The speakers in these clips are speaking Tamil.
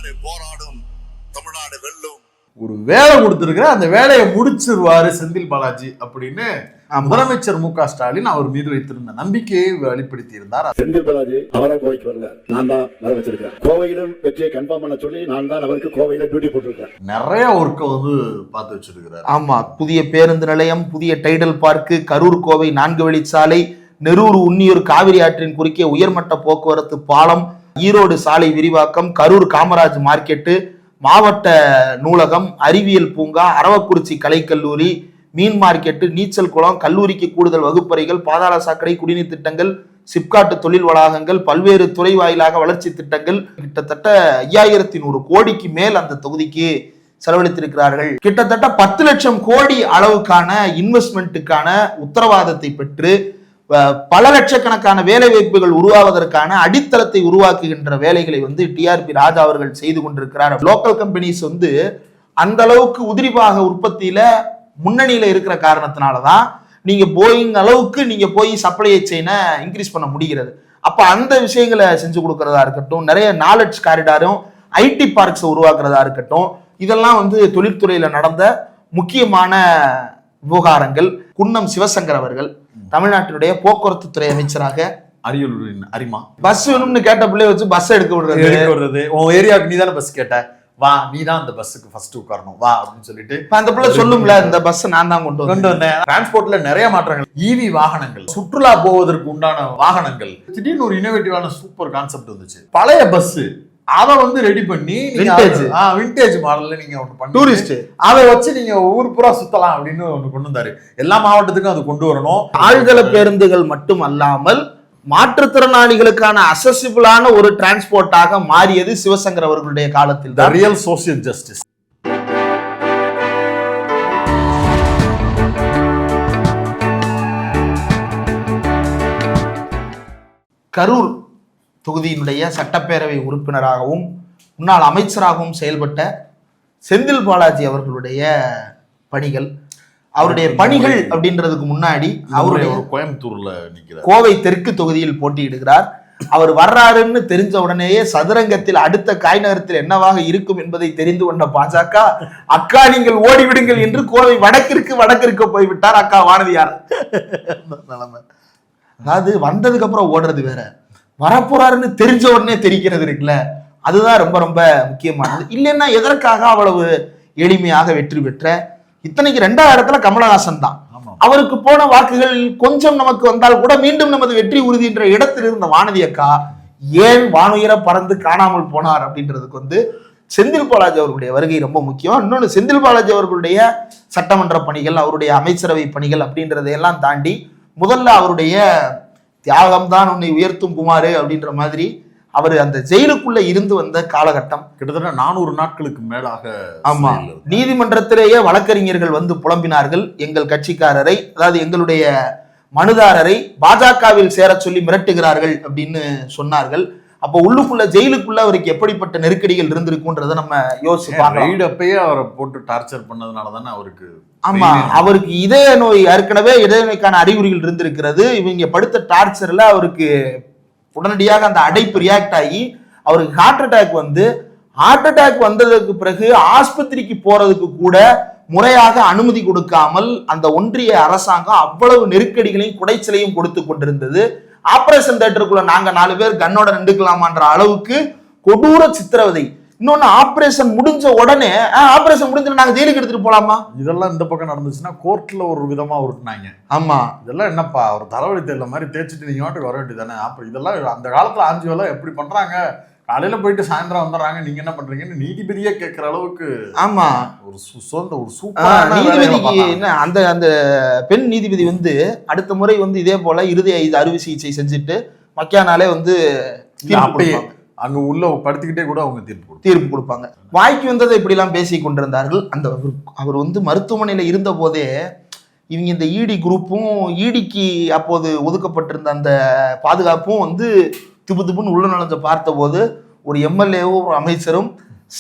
தமிழ்நாடு போராடும், தமிழ்நாடு வெல்லும். ஒரு வேலை கொடுத்திருக்கிற அந்த வேலையை முடிச்சிருவாரு செந்தில் பாலாஜி அப்படின்னு முதலமைச்சர் மு.க. ஸ்டாலின் அவர் மீது வைத்திருந்த நம்பிக்கையை வெளிப்படுத்தி இருந்தார். செந்தில் பாலாஜி அவரா கோவைக்கு வரல, நான் தான் வர வச்சிருக்கேன். கோவையிலும் வெற்றியை கன்ஃபார்ம் பண்ண சொல்லி நான் தான் அவருக்கு கோவையில டியூட்டி போட்டிருக்கேன். நிறைய ஒர்க்கை வந்து பார்த்து வச்சிருக்கிறார். ஆமா, புதிய பேருந்து நிலையம், புதிய டைடல் பார்க்கு, கரூர் கோவை 4 வழிச்சாலை, நெரூர் உன்னியூர் காவிரி ஆற்றின் குறுக்கே உயர்மட்ட போக்குவரத்து பாலம், ஈரோடு சாலை விரிவாக்கம், கரூர் காமராஜ் மார்க்கெட்டு, மாவட்ட நூலகம், அறிவியல் பூங்கா, அரவக்குறிச்சி கலைக்கல்லூரி, மீன் மார்க்கெட்டு, நீச்சல் குளம், கல்லூரிக்கு கூடுதல் வகுப்பறைகள், பாதாள சாக்கடை, குடிநீர் திட்டங்கள், சிப்காட்டு தொழில் வளாகங்கள், பல்வேறு துறை வாயிலாக வளர்ச்சி திட்டங்கள், கிட்டத்தட்ட 5100 கோடிக்கு மேல் அந்த தொகுதிக்கு செலவழித்திருக்கிறார்கள். கிட்டத்தட்ட 10 லட்சம் கோடி அளவுக்கான இன்வெஸ்ட்மெண்ட்டுக்கான உத்தரவாதத்தை பெற்று பல லட்சக்கணக்கான வேலை வாய்ப்புகள் உருவாவதற்கான அடித்தளத்தை உருவாக்குகின்ற வேலைகளை வந்து டிஆர்பி ராஜா அவர்கள் செய்து கொண்டிருக்கிறார். லோக்கல் கம்பெனிஸ் வந்து அந்த அளவுக்கு உதிரிபாக உற்பத்தியில முன்னணியில இருக்கிற காரணத்தினாலதான் நீங்க போயிங் அளவுக்கு நீங்க போய் சப்ளை செயினை இன்க்ரீஸ் பண்ண முடிகிறது. அப்ப அந்த விஷயங்களை செஞ்சு கொடுக்கறதா இருக்கட்டும், நிறைய நாலேஜ் காரிடாரும் ஐடி பார்க்ஸ் உருவாக்குறதா இருக்கட்டும், இதெல்லாம் வந்து தொழில்துறையில நடந்த முக்கியமான விவகாரங்கள். குன்னம் சிவசங்கர் அவர்கள் தமிழ்நாட்டினுடைய போக்குவரத்து துறை அமைச்சராக அரியலூரின் அரிமா பஸ் வேணும்னு கேட்ட பிள்ளைய வச்சு பஸ் எடுக்க விடுறது. உன் ஏரியாவுக்கு நீ தானே பஸ் கேட்ட, வா நீ தான் அந்த பஸ்ஸுக்கு ஃபர்ஸ்ட் உட்காரணும் வா அப்படின்னு சொல்லிட்டு அந்த பிள்ளை சொல்லும்ல, இந்த பஸ் நான் தான் கொண்டு வந்தேன். டிரான்ஸ்போர்ட்ல நிறைய மாற்றங்கள், இவி வாகனங்கள், சுற்றுலா போவதற்கு உண்டான வாகனங்கள், திடீர்னு ஒரு இனோவேட்டிவான சூப்பர் கான்செப்ட் வந்துச்சு. பழைய பஸ் அதை வந்து ரெடி பண்ணி விண்டேஜ் மாடல்ல நீங்க ஒண்ணு பண்ணி டூரிஸ்ட் அதை வச்சு நீங்க ஊர் பூரா சுத்தலாம் அப்படின்னு ஒண்ணு கொண்டு வந்தாரு. எல்லா மாவட்டத்துக்கும் அது கொண்டு வரணும். ஆழ்தள பேருந்துகள் மட்டும் அல்லாமல் மாற்றுத்திறனாளிகளுக்கான அசசிபிளான ஒரு டிரான்ஸ்போர்ட்டாக மாறியது சிவசங்கர் அவர்களுடைய காலத்தில் தான். Real social justice. கரூர் தொகுதியினுடைய சட்டப்பேரவை உறுப்பினராகவும் முன்னாள் அமைச்சராகவும் செயல்பட்ட செந்தில் பாலாஜி அவர்களுடைய பணிகள், அவருடைய பணிகள் அப்படின்றதுக்கு முன்னாடி அவருடைய கோயம்புத்தூர்ல நிற்கிறார், கோவை தெற்கு தொகுதியில் போட்டியிடுகிறார். அவர் வர்றாருன்னு தெரிஞ்ச உடனேயே சதுரங்கத்தில் அடுத்த காய்நகரத்தில் என்னவாக இருக்கும் என்பதை தெரிந்து கொண்ட பாஜக, அக்கா நீங்கள் ஓடிவிடுங்கள் என்று கோவை வடக்கிற்கு போய்விட்டார் அக்கா வானதியார். அதாவது வந்ததுக்கு அப்புறம் ஓடுறது வேற, வரப்போறாருன்னு தெரிஞ்ச உடனே தெரிகிறது இருக்குல்ல, அதுதான் ரொம்ப ரொம்ப முக்கியமானது. இல்லைன்னா எதற்காக அவ்வளவு எளிமையாக வெற்றி பெற்ற? இத்தனைக்கு 2வது இடத்துல கமலஹாசன் தான். அவருக்கு போன வாக்குகள் கொஞ்சம் நமக்கு வந்தால் கூட மீண்டும் நமது வெற்றி உறுதி என்ற இடத்தில் இருந்த வானதி அக்கா ஏன் வானுயர பறந்து காணாமல் போனார் அப்படின்றதுக்கு வந்து செந்தில் பாலாஜி அவர்களுடைய வருகை ரொம்ப முக்கியம். இன்னொன்று, செந்தில் பாலாஜி அவர்களுடைய சட்டமன்ற பணிகள், அவருடைய அமைச்சரவை பணிகள் அப்படின்றதையெல்லாம் தாண்டி முதல்ல அவருடைய தியாகம்தான் உன்னை உயர்த்தும் குமாரு அப்படின்ற மாதிரி அவர் அந்த ஜெயிலுக்குள்ள இருந்து வந்த காலகட்டம் கிட்டத்தட்ட 400 நாட்களுக்கு மேலாக. ஆமா, நீதிமன்றத்திலேயே வழக்கறிஞர்கள் வந்து புலம்பினார்கள் எங்கள் கட்சிக்காரரை, அதாவது எங்களுடைய மனுதாரரை பாஜகவில் சேர சொல்லி மிரட்டுகிறார்கள் அப்படின்னு சொன்னார்கள். அப்போ உள்ளுக்குள்ள ஜெயிலுக்குள்ள அவருக்கு எப்படிப்பட்ட நெருக்கடிகள் இருந்திருக்குன்றதை நம்ம யோசிச்சு அப்பயே அவரை போட்டு டார்ச்சர் பண்ணதுனால தானே அவருக்கு. ஆமா, அவருக்கு இதய நோய், ஏற்கனவே இதய நோய்க்கான அறிகுறிகள் இருந்திருக்கிறது. இவங்க படுத்த டார்ச்சர்ல அவருக்கு உடனடியாக அந்த அடைப்பு ரியாக்ட் ஆகி அவருக்கு ஹார்ட் அட்டாக் வந்ததுக்கு பிறகு ஆஸ்பத்திரிக்கு போறதுக்கு கூட முறையாக அனுமதி கொடுக்காமல் அந்த ஒன்றிய அரசாங்கம் அவ்வளவு நெருக்கடிகளையும் குடைச்சலையும் கொடுத்து கொண்டிருந்தது. ஆபரேஷன் தியேட்டருக்குள்ள நாங்க 4 பேர் கண்ணோட நின்றுக்கலாமான்ற அளவுக்கு கொடூர சித்திரவதை. இன்னொன்னு, ஆபரேஷன் முடிஞ்ச உடனே ஆபரேஷன் முடிஞ்சு நாங்க ஜெயிலுக்கு எடுத்துட்டு போலாமா? இதெல்லாம் இந்த பக்கம் நடந்துச்சுன்னா கோர்ட்ல ஒரு விதமா உருட்டினாங்க. ஆமா, இதெல்லாம் என்னப்பா ஒரு தலைவலி தெரியல மாதிரி தேய்ச்சிட்டு நீங்க வாட்டுக்கு வர வேண்டியதானே. அப்ப இதெல்லாம் அந்த காலத்துல ஆஞ்சிவெல்லாம் எப்படி பண்றாங்க, காலையில போயிட்டு சாயந்தரம் வந்துடுறாங்க, நீங்க என்ன பண்றீங்கன்னு நீதிபதியே கேட்கிற அளவுக்கு. ஆமா, ஒரு சூப்பர் நீதிபதிக்கு என்ன, அந்த பெண் நீதிபதி வந்து அடுத்த முறை வந்து இதே போல இறுதி அறுவை சிகிச்சை செஞ்சுட்டு மக்கியானாலே வந்து அங்க உள்ள படுத்துக்கிட்டே கூட அவங்க தீர்ப்பு கொடுப்பாங்க. வாய்க்கு வந்ததை இப்படி எல்லாம் பேசி கொண்டிருந்தார்கள். அந்த அவர் வந்து மருத்துவமனையில இருந்த போதே இவங்க இந்த இடி குரூப்பும் இடிக்கு அப்போது ஒதுக்கப்பட்டிருந்த அந்த பாதுகாப்பும் வந்து திபுன்னு உள்ள நுழைஞ்ச பார்த்த போது ஒரு எம்எல்ஏவும் ஒரு அமைச்சரும்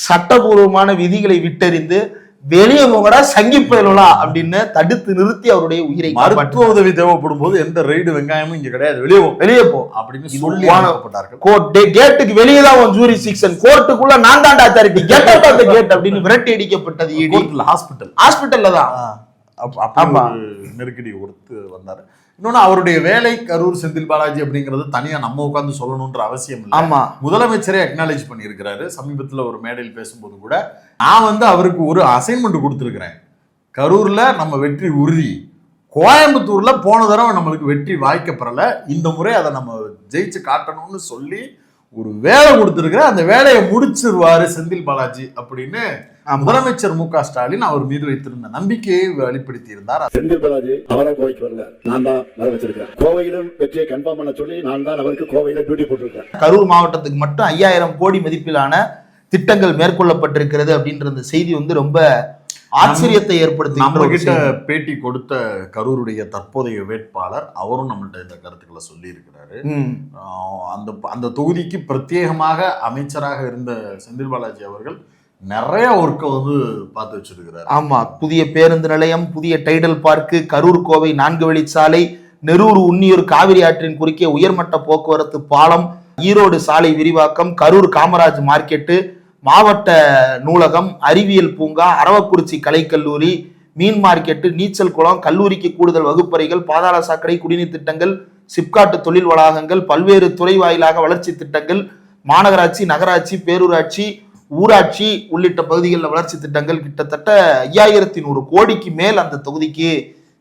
சட்டபூர்வமான விதிகளை விட்டறிந்து வெளியே போகடா சங்கி பயலா அப்படின்னு தடுத்து நிறுத்தி அவருடைய உயிரை மருத்துவ உதவி தேவைப்படும் போது எந்த ரெய்டு வெங்காயமும் இங்க கிடையாது, வெளியே போ அப்படின்னு சொல்லி அனுப்பப்பட்டார்கள். கேட்டுக்கு வெளியே தான் உன் ஜூரிஸ்டிக்ஷன், கோர்ட்டுக்குள்ள நான் தான்டா அத்தாரிட்டி, கேட் அப்படின்னு விரட்டி அடிக்கப்பட்டது. ஹாஸ்பிட்டல்ல தான் நெருக்கடி கொடுத்து வந்தாரு. இன்னொன்னு, அவருடைய வேலை கரூர் செந்தில் பாலாஜி அப்படிங்கறது தனியா நம்ம உட்கார்ந்து சொல்லணும்ன்ற அவசியம் இல்லை. ஆமா, முதலமைச்சரே அக்னாலேஜ் பண்ணியிருக்கிறாரு. சமீபத்துல ஒரு மேடையில் பேசும்போது கூட நான் அவருக்கு ஒரு அசைன்மெண்ட் கொடுத்திருக்கிறேன். கரூர்ல நம்ம வெற்றி உறுதி, கோயம்புத்தூர்ல போன தடவை நம்மளுக்கு வெற்றி வாய்க்கப்படல, இந்த முறை அதை நம்ம ஜெயிச்சு காட்டணும்னு சொல்லி ஒரு வேலை கொடுத்திருக்கிற, அந்த வேலையை முடிச்சிருவாரு செந்தில் பாலாஜி அப்படின்னு முதலமைச்சர் மு.க. ஸ்டாலின் அவர் மீது வைத்திருந்த நம்பிக்கையை வெளிப்படுத்தி இருந்தார். செந்தில் பாலாஜி அவரை கோவைக்கு வரல, நான் தான் வர வச்சிருக்கேன். கோவையிலும் வெற்றியை கன்ஃபார்ம் பண்ண சொல்லி நான் தான் அவருக்கு கோவையில டியூட்டி போட்டிருக்கேன். கரூர் மாவட்டத்துக்கு மட்டும் 5000 கோடி மதிப்பிலான திட்டங்கள் மேற்கொள்ளப்பட்டிருக்கிறது அப்படின்ற செய்தி ரொம்ப ஆச்சரியத்தை ஏற்படுத்தி. நம்ம கிட்ட பேட்டி கொடுத்த கரூருடைய தற்போதைய வேட்பாளர் அவரும் நம்மள்ட்ட இந்த கருத்துக்களை சொல்லி இருக்கிறாரு. அந்த தொகுதிக்கு பிரத்யேகமாக அமைச்சராக இருந்த செந்தில் பாலாஜி அவர்கள் நிறைய ஒர்க்கை பார்த்து வச்சிருக்கிறார். ஆமா, புதிய பேருந்து நிலையம், புதிய டைடல் பார்க்கு, கரூர் கோவை 4 வழிச்சாலை, நெரூர் உன்னியூர் காவிரி ஆற்றின் குறுக்கே உயர்மட்ட போக்குவரத்து பாலம், ஈரோடு சாலை விரிவாக்கம், கரூர் காமராஜ் மார்க்கெட்டு, மாவட்ட நூலகம், அறிவியல் பூங்கா, அரவக்குறிச்சி கலைக்கல்லூரி, மீன் மார்க்கெட்டு, நீச்சல் குளம், கல்லூரிக்கு கூடுதல் வகுப்பறைகள், பாதாள சாக்கடை, குடிநீர் திட்டங்கள், சிப்காட்டு தொழில் வளாகங்கள், பல்வேறு துறை வாயிலாக வளர்ச்சி திட்டங்கள், மாநகராட்சி, நகராட்சி, பேரூராட்சி, ஊராட்சி உள்ளிட்ட பகுதிகளில் வளர்ச்சி திட்டங்கள் கிட்டத்தட்ட 5100 கோடிக்கு மேல் அந்த தொகுதிக்கு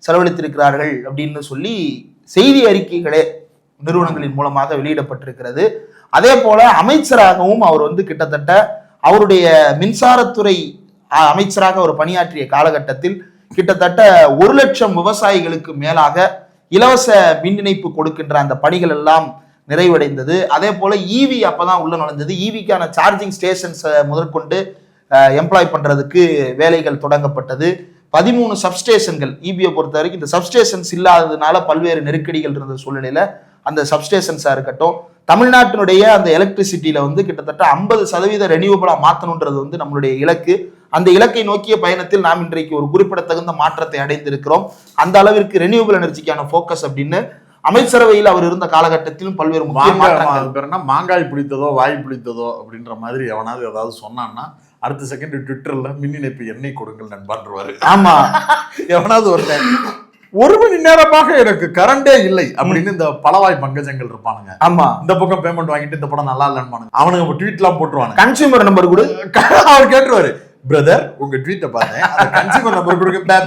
செலவழித்திருக்கிறார்கள் அப்படின்னு சொல்லி செய்தி அறிக்கைகளே நிறுவனங்களின் மூலமாக வெளியிடப்பட்டிருக்கிறது. அதே போல அமைச்சராகவும் அவர் கிட்டத்தட்ட அவருடைய மின்சாரத்துறை அமைச்சராக அவர் பணியாற்றிய காலகட்டத்தில் கிட்டத்தட்ட 1 லட்சம் விவசாயிகளுக்கு மேலாக இலவச மின் இணைப்பு கொடுக்கின்ற அந்த பணிகள் எல்லாம் நிறைவடைந்தது. அதே போல ஈவி அப்பதான் உள்ள நுழைஞ்சது. ஈவிக்கான சார்ஜிங் ஸ்டேஷன்ஸ் முதற்கொண்டு எம்ப்ளாய் பண்றதுக்கு வேலைகள் தொடங்கப்பட்டது. 13 சப்ஸ்டேஷன்கள் ஈபியை பொறுத்த வரைக்கும் இந்த சப்ஸ்டேஷன்ஸ் இல்லாததுனால பல்வேறு நெருக்கடிகள் இருந்த சூழ்நிலையில அந்த சப்ஸ்டேஷன்ஸா இருக்கட்டும், தமிழ்நாட்டினுடைய அந்த எலக்ட்ரிசிட்டியில கிட்டத்தட்ட 50% ரெனியூவபிளா மாற்றணுன்றது நம்மளுடைய இலக்கு. அந்த இலக்கை நோக்கிய பயணத்தில் நாம் இன்றைக்கு ஒரு குறிப்பிடத்தகுந்த மாற்றத்தை அடைந்திருக்கிறோம். அந்த அளவிற்கு ரெனியூவபிள் எனர்ஜிக்கான போக்கஸ் அப்படின்னு அமைச்சரவையில் அவர் இருந்த காலகட்டத்திலும் பல்வேறு மாங்காய் பிடித்ததோ வாய் பிடித்ததோ அப்படின்ற மாதிரி எவனாவது ஏதாவது சொன்னான்னா அடுத்த செகண்ட் ட்விட்டர்ல மின் இணைப்பு எண்ணெய் கொடுங்கள் நண்பான்றுவாரு. ஆமா, எவனாவது ஒருத்தன் 1 மணி நேரமாக எனக்கு கரண்டே இல்லை அப்படின்னு இந்த பலவாய் பங்கஜங்கள் இருப்பானுங்க. ஆமா, இந்த பக்கம் பேமெண்ட் வாங்கிட்டு இந்த படம் நல்லா இல்லைன்னு அவனுங்க ட்வீட் எல்லாம் போட்டுருவாங்க. கன்சியூமர் நம்பர் கூட அவர் கேட்டுருவாரு, பிரதர் உங்க ட்வீட்டை பார்த்தேன், கன்சியூமர் நம்பர் கொடுக்க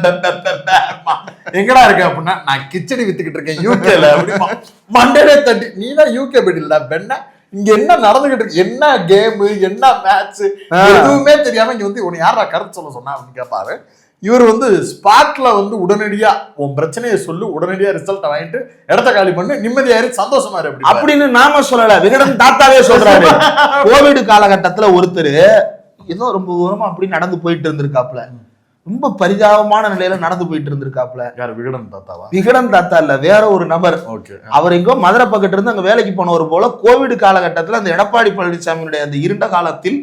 எங்கடா இருக்க அப்படின்னா நான் கிச்சடி வித்துக்கிட்டு இருக்கேன் யூகேல அப்படிமா மண்டே தட்டி. நீ தான் யூகே போயிடல பெண்ணா, இங்க என்ன நடந்துகிட்டு இருக்கு, என்ன கேமு, என்ன மேட்ச் எதுவுமே தெரியாம இங்க உன்னை யாரா கருத்து சொல்ல சொன்னா அப்படின்னு கேட்பாரு. இவர் ஸ்பாட்ல உடனடியா உன் பிரச்சனையை சொல்லு, உடனடியா ரிசல்ட் வாங்கிட்டு இடத்த காலி பண்ணு, நிம்மதியாரு, சந்தோஷமா இரு அப்படின்னு நாம சொல்லல, விகடன் தாத்தாவே சொல்றாரு. கோவிட் காலகட்டத்துல ஒருத்தர் ஏதோ ரொம்ப தூரமா அப்படி நடந்து போயிட்டு இருந்திருக்காப்ல, ரொம்ப பரிதாபமான நிலையில நடந்து போயிட்டு இருந்திருக்காப்ல. விகடன் தாத்தாவா? விகடன் தாத்தா இல்ல, வேற ஒரு நபர். அவர் எங்கோ மதுரை பக்கத்துல இருந்து அங்க வேலைக்கு போனவர் போல. கோவிட் காலகட்டத்துல அந்த எடப்பாடி பழனிசாமியுடைய அந்த இருண்ட காலத்தில்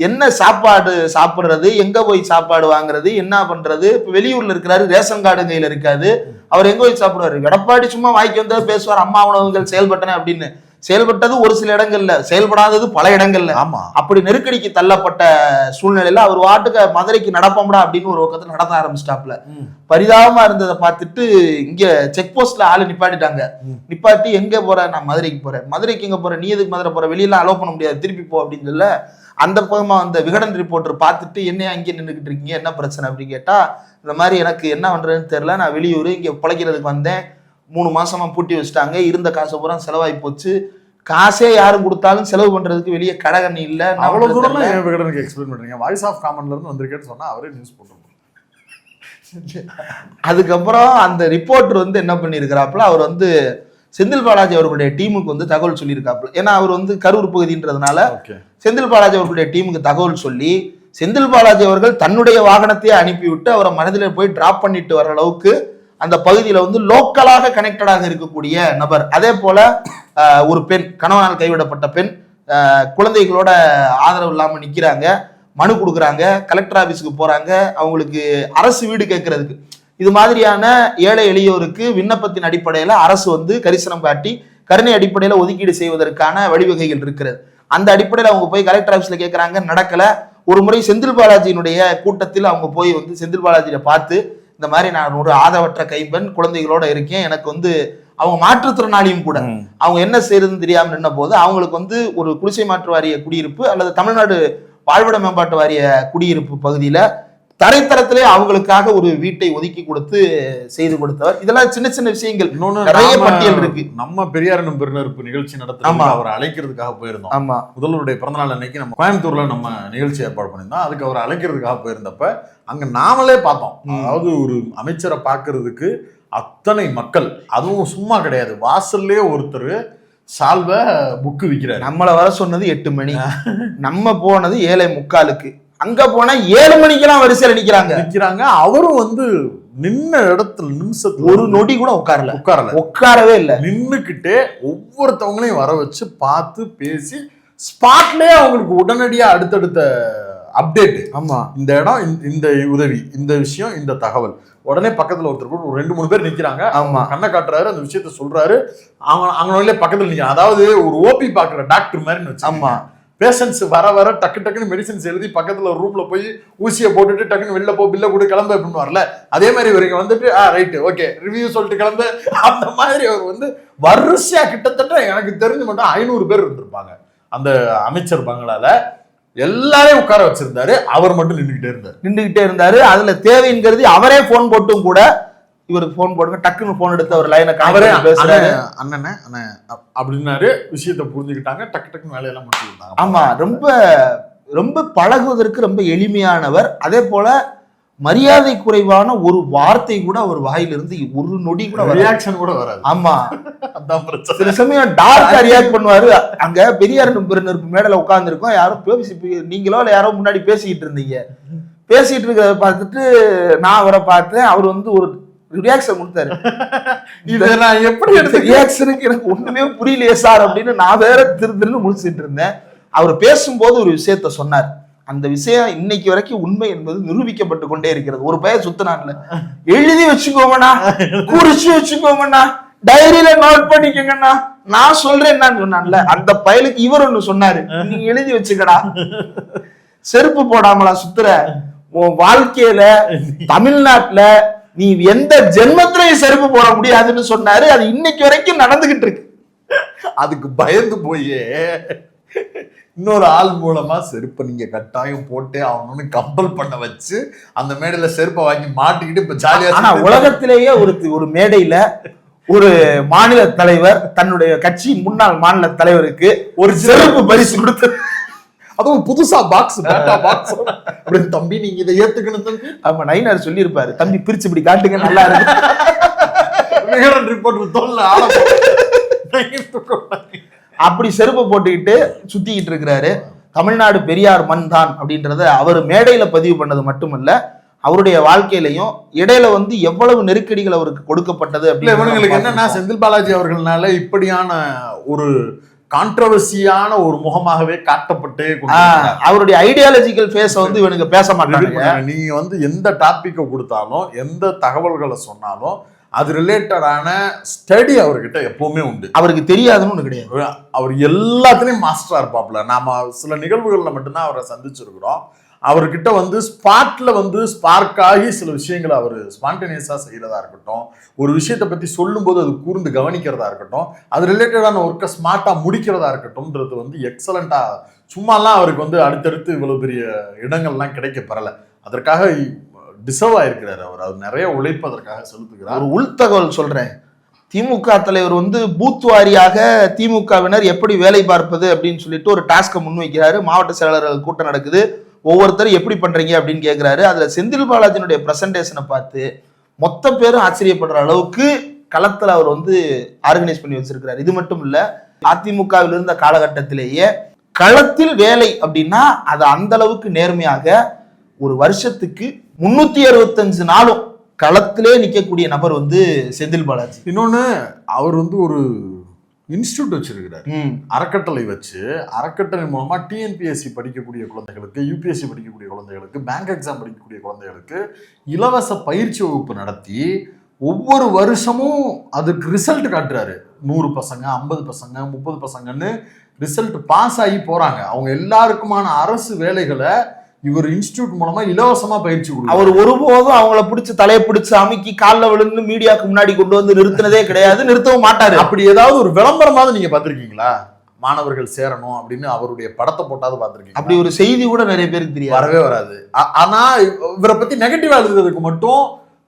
என்ன சாப்பாடு சாப்பிடுறது, எங்க போய் சாப்பாடு வாங்குறது, என்ன பண்றது, இப்ப வெளியூர்ல இருக்கிறாரு, ரேஷன் கார்டு கையில இருக்காது, அவர் எங்க போய் சாப்பிடுவாரு? எடப்பாடி சும்மா வாய்க்கு வந்தா பேசுவார், அம்மா உணவுகள் செயல்பட்டன அப்படின்னு. செயல்பட்டது ஒரு சில இடங்கள்ல, செயல்படாதது பல இடங்கள்ல. ஆமா, அப்படி நெருக்கடிக்கு தள்ளப்பட்ட சூழ்நிலையில அவர் வாட்டுக்கு மதுரைக்கு நடப்போம்டா அப்படின்னு ஒரு பக்கத்துல நடத்த ஆரம்பிச்சிட்டாப்ல. பரிதாபமா இருந்ததை பார்த்துட்டு இங்க செக் போஸ்ட்ல ஆளு நிப்பாட்டிட்டாங்க. நிப்பாட்டி எங்க போற? நான் மதுரைக்கு போறேன். மதுரைக்கு எங்க போற? நீ எதுக்கு மதுரை போற? வெளியெல்லாம் அலோவ் பண்ண முடியாது, திருப்பி போ அப்படின்னு சொல்ல அந்த பக்கமா அந்த விகடன் ரிப்போர்ட்டர் பார்த்துட்டு என்ன அங்கே நின்றுகிட்டு இருக்கீங்க, என்ன பிரச்சனை அப்படின்னு கேட்டா, இந்த மாதிரி எனக்கு என்ன பண்றதுன்னு தெரியல, நான் வெளியூர் இங்க பிழைக்கிறதுக்கு வந்தேன், 3 மாசமா பூட்டி வச்சுட்டாங்க, இருந்த காசை பூரா செலவாகி போச்சு, காசே யாரும் கொடுத்தாலும் செலவு பண்றதுக்கு வெளியே கடகண்ணி இல்ல. அவ்வளவு தூரம் விகடனுக்கு எக்ஸ்பிளைன் பண்றீங்க. வாய்ஸ் ஆஃப் காமன்ல இருந்து வந்திருக்கேன்னு சொன்னா அவரே நியூஸ் போட்டுருக்கோம். அதுக்கப்புறம் அந்த ரிப்போர்ட்டர் என்ன பண்ணிருக்கிறாப்புல, அவர் செந்தில் பாலாஜி அவர்களுடைய டீமுக்கு தகவல் சொல்லியிருக்காப்புல. ஏன்னா அவர் கரூர் பகுதின்றதுனால செந்தில் பாலாஜி அவர்களுடைய டீமுக்கு தகவல் சொல்லி செந்தில் பாலாஜி அவர்கள் தன்னுடைய வாகனத்தையே அனுப்பிவிட்டு அவரை மனதில் போய் டிராப் பண்ணிட்டு வர அளவுக்கு அந்த பகுதியில லோக்கலாக கனெக்டடாக இருக்கக்கூடிய நபர். அதே போல ஒரு பெண், கணவனால் கைவிடப்பட்ட பெண், குழந்தைகளோட ஆதரவு இல்லாம நிக்கிறாங்க. மனு கொடுக்குறாங்க, கலெக்டர் ஆபீஸுக்கு போறாங்க, அவங்களுக்கு அரசு வீடு கேட்கறதுக்கு. இது மாதிரியான ஏழை எளியோருக்கு விண்ணப்பத்தின் அடிப்படையில அரசு வந்து கரிசனம் காட்டி கருணை அடிப்படையில ஒதுக்கீடு செய்வதற்கான வழிவகைகள் இருக்கிறது. அந்த அடிப்படையில் அவங்க போய் கலெக்டர் ஆபீஸ்ல கேட்கறாங்க, நடக்கல. ஒரு முறை செந்தில் பாலாஜியினுடைய கூட்டத்தில் அவங்க போய் வந்து செந்தில் பாலாஜியை பார்த்து, இந்த மாதிரி நான் ஒரு ஆதரவற்ற கைம்பெண் குழந்தைகளோட இருக்கேன், எனக்கு வந்து அவங்க மாற்றுத்திறனாளியும் கூட, அவங்க என்ன செய்யறதுன்னு தெரியாம நின்ன போது அவங்களுக்கு வந்து ஒரு குடிசை மாற்று வாரிய குடியிருப்பு அல்லது தமிழ்நாடு வாழ்விட மேம்பாட்டு வாரிய குடியிருப்பு பகுதியில தரைத்தரத்திலே அவங்களுக்காக ஒரு வீட்டை ஒதுக்கி கொடுத்து செய்து கொடுத்தவர். இதெல்லாம் சின்ன சின்ன விஷயங்கள், நிறைய பட்டியல் இருக்கு. நம்ம பெரியார் எனும் பெருநெருப்பு நிகழ்ச்சி நடத்த அவரை அழைக்கிறதுக்காக போயிருந்தோம். ஆமா, முதல்வருடைய பிறந்தநாள் அன்னைக்கு நம்ம கோயம்புத்தூர்ல நம்ம நிகழ்ச்சி ஏற்பாடு பண்ணியிருந்தோம். அதுக்கு அவரை அழைக்கிறதுக்காக போயிருந்தப்ப அங்க நாமளே பார்த்தோம். அதாவது ஒரு அமைச்சரை பார்க்கறதுக்கு அத்தனை மக்கள், அதுவும் சும்மா கிடையாது, வாசல்லே ஒருத்தர் சால்வ புக்கு விற்கிறார். நம்மளை வர சொன்னது 8 மணி, நம்ம போனது 7:45. அங்க போனா 7 மணிக்கெல்லாம் வரிசையில நிக்கிறாங்க. அவரும் வந்து நின்ன இடத்துல நிமிஷத்துல ஒரு நொடி கூட உட்காரவே இல்லை. நின்னுக்கிட்டே ஒவ்வொருத்தவங்களையும் வர வச்சு பார்த்து பேசி ஸ்பாட்லயே அவங்களுக்கு உடனடியா அடுத்தடுத்த அப்டேட். ஆமா, இந்த இடம், இந்த உதவி, இந்த விஷயம், இந்த தகவல். உடனே பக்கத்துல ஒருத்தர் கூட 2-3 பேர் நிக்கிறாங்க. ஆமா, கண்ணை காட்டுறாரு, அந்த விஷயத்த சொல்றாரு. அவங்க பக்கத்துல நிக்கிறாங்க. அதாவது ஒரு ஓபி பாக்குற டாக்டர் மாதிரி. ஆமா, பேஷன்ஸ் வர வர டக்குன்னு மெடிசன்ஸ் எழுதி பக்கத்துல ஒரு ரூம்ல போய் ஊசியை போட்டுட்டு டக்குன்னு வெளில போ, பில்ல கூட கிளம்ப அப்படின்னு வரல. அதே மாதிரி இவங்க வந்துட்டு ரைட்டு ஓகே ரிவ்யூ சொல்லிட்டு கிளம்ப. அந்த மாதிரி அவர் வந்து வரிசையா கிட்டத்தட்ட எனக்கு தெரிஞ்சு மட்டும் 500 பேர் இருந்திருப்பாங்க அந்த அமைச்சர் பங்களால. எல்லாரையும் உட்கார வச்சிருந்தாரு, அவர் மட்டும் நின்றுகிட்டே இருந்தாரு. அதுல தேவைங்கிறது அவரே போன் போட்டும் கூட, இவருக்கு போன் போடுங்க, டக்குன்னு போன் எடுத்து அவர் லைனை அவரே பேசுறாரு, அண்ணனே அப்படின்னாரு. விஷயத்தை புரிஞ்சுக்கிட்டாங்க, டக்குன்னு வேலையெல்லாம் முடிச்சுக்கிட்டாங்க. ஆமா, ரொம்ப ரொம்ப பழகுவதற்கு ரொம்ப எளிமையானவர். அதே போல மரியாதை குறைவான ஒரு வார்த்தை கூட அவர் வாயிலிருந்து ஒரு நொடி கூட ரியாக்ஷன் கூட வராது. ஆமா, அதான் பிரச்சனை. சில சமயம் டார்க்கா ரியாக்ட் பண்ணுவாரு. அங்க பெரியார் பெருநெருப்பு மேடல உட்கார்ந்து இருக்கோம், யாரும் பேசி, நீங்களோ இல்ல யாரோ முன்னாடி பேசிக்கிட்டு இருந்தீங்க. பேசிட்டு இருக்கிறத பார்த்துட்டு நான் அவரை பார்த்தேன். அவர் வந்து ஒரு ரியாக்ஷன் கொடுத்தாரு. இதை நான் எப்படி எடுத்து ரியாக்ஷனுக்கு எனக்கு ஒண்ணுமே புரியலையே சார் அப்படின்னு நான் வேற திருன்னு முடிச்சுட்டு இருந்தேன். அவர் பேசும்போது ஒரு விஷயத்த சொன்னார். அந்த விஷயம் இன்னைக்கு வரைக்கும் உண்மை என்பது நிரூபிக்கப்பட்டு கொண்டே இருக்கிறது. ஒரு பையன் சுத்தினான்ல, எழுதி வச்சுக்கோங்கண்ணா, குறிச்சு வச்சுக்கோங்கண்ணா, டைரியில நோட் பண்ணிக்கோங்கண்ணா, நான் சொல்றேன் சொன்னான்ல, அந்த பயலுக்கு இவர் ஒண்ணு சொன்னாரு, நீ எழுதி வச்சுக்கடா. செருப்பு போடாமலா சுத்துற, உன் வாழ்க்கையில தமிழ்நாட்டுல நீ எந்த ஜென்மத்திலையும் செருப்பு போட முடியாதுன்னு சொன்னாரு. அது இன்னைக்கு வரைக்கும் நடந்துகிட்டு இருக்கு. அதுக்கு பயந்து போயே இன்னொரு ஆள் மூலமா செருப்பை நீங்க கட்டாயம் போட்டே அவனு கம்பல் பண்ண வச்சு அந்த மேடையில செருப்பை வாங்கி மாட்டிக்கிட்டு இப்ப ஜாலியா. உலகத்திலேயே ஒரு மேடையில ஒரு மாநில தலைவர் தன்னுடைய கட்சியின் முன்னாள் மாநில தலைவருக்கு ஒரு செருப்பு பரிசு கொடுத்து, அதுவும் புதுசா பாக்ஸ் அப்படின்னு, தம்பி நீங்க இதை ஏத்துக்கணும். ஆமா, நயினார் சொல்லி இருப்பாரு, தம்பி பிரிச்சு இப்படி காட்டுங்க நல்லா இருக்கு. ரிப்போர்ட் தோல்ல அப்படி செருப்பு போட்டுக்கிட்டு சுத்திக்கிட்டு இருக்கிறாரு. தமிழ்நாடு பெரியார் மண் தான் அப்படின்றத அவர் மேடையில பதிவு பண்ணது மட்டுமல்ல, அவருடைய வாழ்க்கையிலையும் இடையில வந்து எவ்வளவு நெருக்கடிகள் அவருக்கு கொடுக்கப்பட்டது அப்படின்னு. இவங்களுக்கு என்னன்னா, செந்தில் பாலாஜி அவர்கள்னால இப்படியான ஒரு கான்ட்ரவர்சியான ஒரு முகமாகவே காட்டப்பட்டு அவருடைய ஐடியாலஜிக்கல் ஃபேஸ வந்து இவனுக்கு பேச மாட்டாங்க. நீங்க வந்து எந்த டாபிக்கை கொடுத்தாலும், எந்த தகவல்களை சொன்னாலும் அது ரிலேட்டடான ஸ்டடி அவர்கிட்ட எப்பவுமே உண்டு. அவருக்கு தெரியாதுன்னு ஒண்ணு கிடையாது. அவர் எல்லாத்துலயும் மாஸ்டரா இருப்பாப்ல. நாம சில நிகழ்வுகள்ல மட்டும்தான் அவரை சந்திச்சிருக்கிறோம். அவர்கிட்ட வந்து ஸ்பாட்ல வந்து ஸ்பார்க் ஆகி சில விஷயங்களை அவர் ஸ்பான்டேனியஸா செய்யறதா இருக்கட்டும், ஒரு விஷயத்தை பத்தி சொல்லும் போது அது கூர்ந்து கவனிக்கிறதா இருக்கட்டும், அது ரிலேட்டடான ஒர்க்கை ஸ்மார்ட்டா முடிக்கிறதா இருக்கட்டும்ன்றது வந்து எக்ஸலண்டா. சும்மாலாம் அவருக்கு வந்து அடுத்தடுத்து இவ்வளவு பெரிய இடங்கள்லாம் கிடைக்க பெறல. அதற்காக டிசர்வ் ஆயிருக்கிறாரு. அவர் நிறைய உழைப்பு அதற்காக செலுத்துகிறார். ஒரு உள்தகவல் சொல்றேன், திமுக தலைவர் வந்து பூத் வாரியாக திமுகவினர் எப்படி வேலை பார்ப்பது அப்படின்னு சொல்லிட்டு ஒரு டாஸ்கை முன்வைக்கிறாரு. மாவட்ட செயலாளர்கள் கூட்டம் நடக்குது, ஒவ்வொருத்தரும் எப்படி பண்றீங்க அப்படின்னு கேட்கிறாரு. அதுல செந்தில் பாலாஜியினுடைய பிரசன்டேஷனை பார்த்து மொத்த பேரும் ஆச்சரியப்படுற அளவுக்கு களத்துல அவர் வந்து ஆர்கனைஸ் பண்ணி வச்சிருக்கிறார். இது மட்டும் இல்ல, அதிமுகவில் இருந்த காலகட்டத்திலேயே களத்தில் வேலை அப்படின்னா அது அந்த அளவுக்கு நேர்மையாக ஒரு வருஷத்துக்கு 365 நாளும் களத்திலே நிக்கக்கூடிய நபர் வந்து செந்தில் பாலாஜி. இன்னொன்னு, அவர் வந்து ஒரு இன்ஸ்டியூட் வச்சிருக்கிறார். அறக்கட்டளை வச்சு அறக்கட்டளை மூலமா டிஎன்பிஎஸ்சி படிக்கக்கூடிய குழந்தைகளுக்கு, யூபிஎஸ்சி படிக்கக்கூடிய குழந்தைகளுக்கு, பேங்க் எக்ஸாம் படிக்கக்கூடிய குழந்தைகளுக்கு இலவச பயிற்சி வகுப்பு நடத்தி ஒவ்வொரு வருஷமும் அதுக்கு ரிசல்ட் காட்டுறாரு. 100 பசங்க, 50 பசங்க, 30 பசங்கன்னு ரிசல்ட் பாஸ் ஆகி போறாங்க. அவங்க எல்லாருக்குமான அரசு வேலைகளை இவர் இன்ஸ்டிடியூட் மூலமா இலவசமா பயிற்சி கொடுக்கும். அவர் ஒருபோதும் அவங்கள பிடிச்சி தலையை பிடிச்சு அமுக்கி காலில் விழுந்து மீடியாவுக்கு முன்னாடி கொண்டு வந்து நிறுத்தினதே கிடையாது, நிறுத்தவும் மாட்டாரு. அப்படி ஏதாவது ஒரு விளம்பரமாவது நீங்க பாத்திருக்கீங்களா? மாணவர்கள் சேரணும் அப்படின்னு அவருடைய படத்தை போட்டாவது பாத்திருக்கீங்க? அப்படி ஒரு செய்தி கூட நிறைய பேருக்கு தெரியாது, வரவே வராது. ஆனா இவரை பத்தி நெகட்டிவா எழுதுறதுக்கு மட்டும்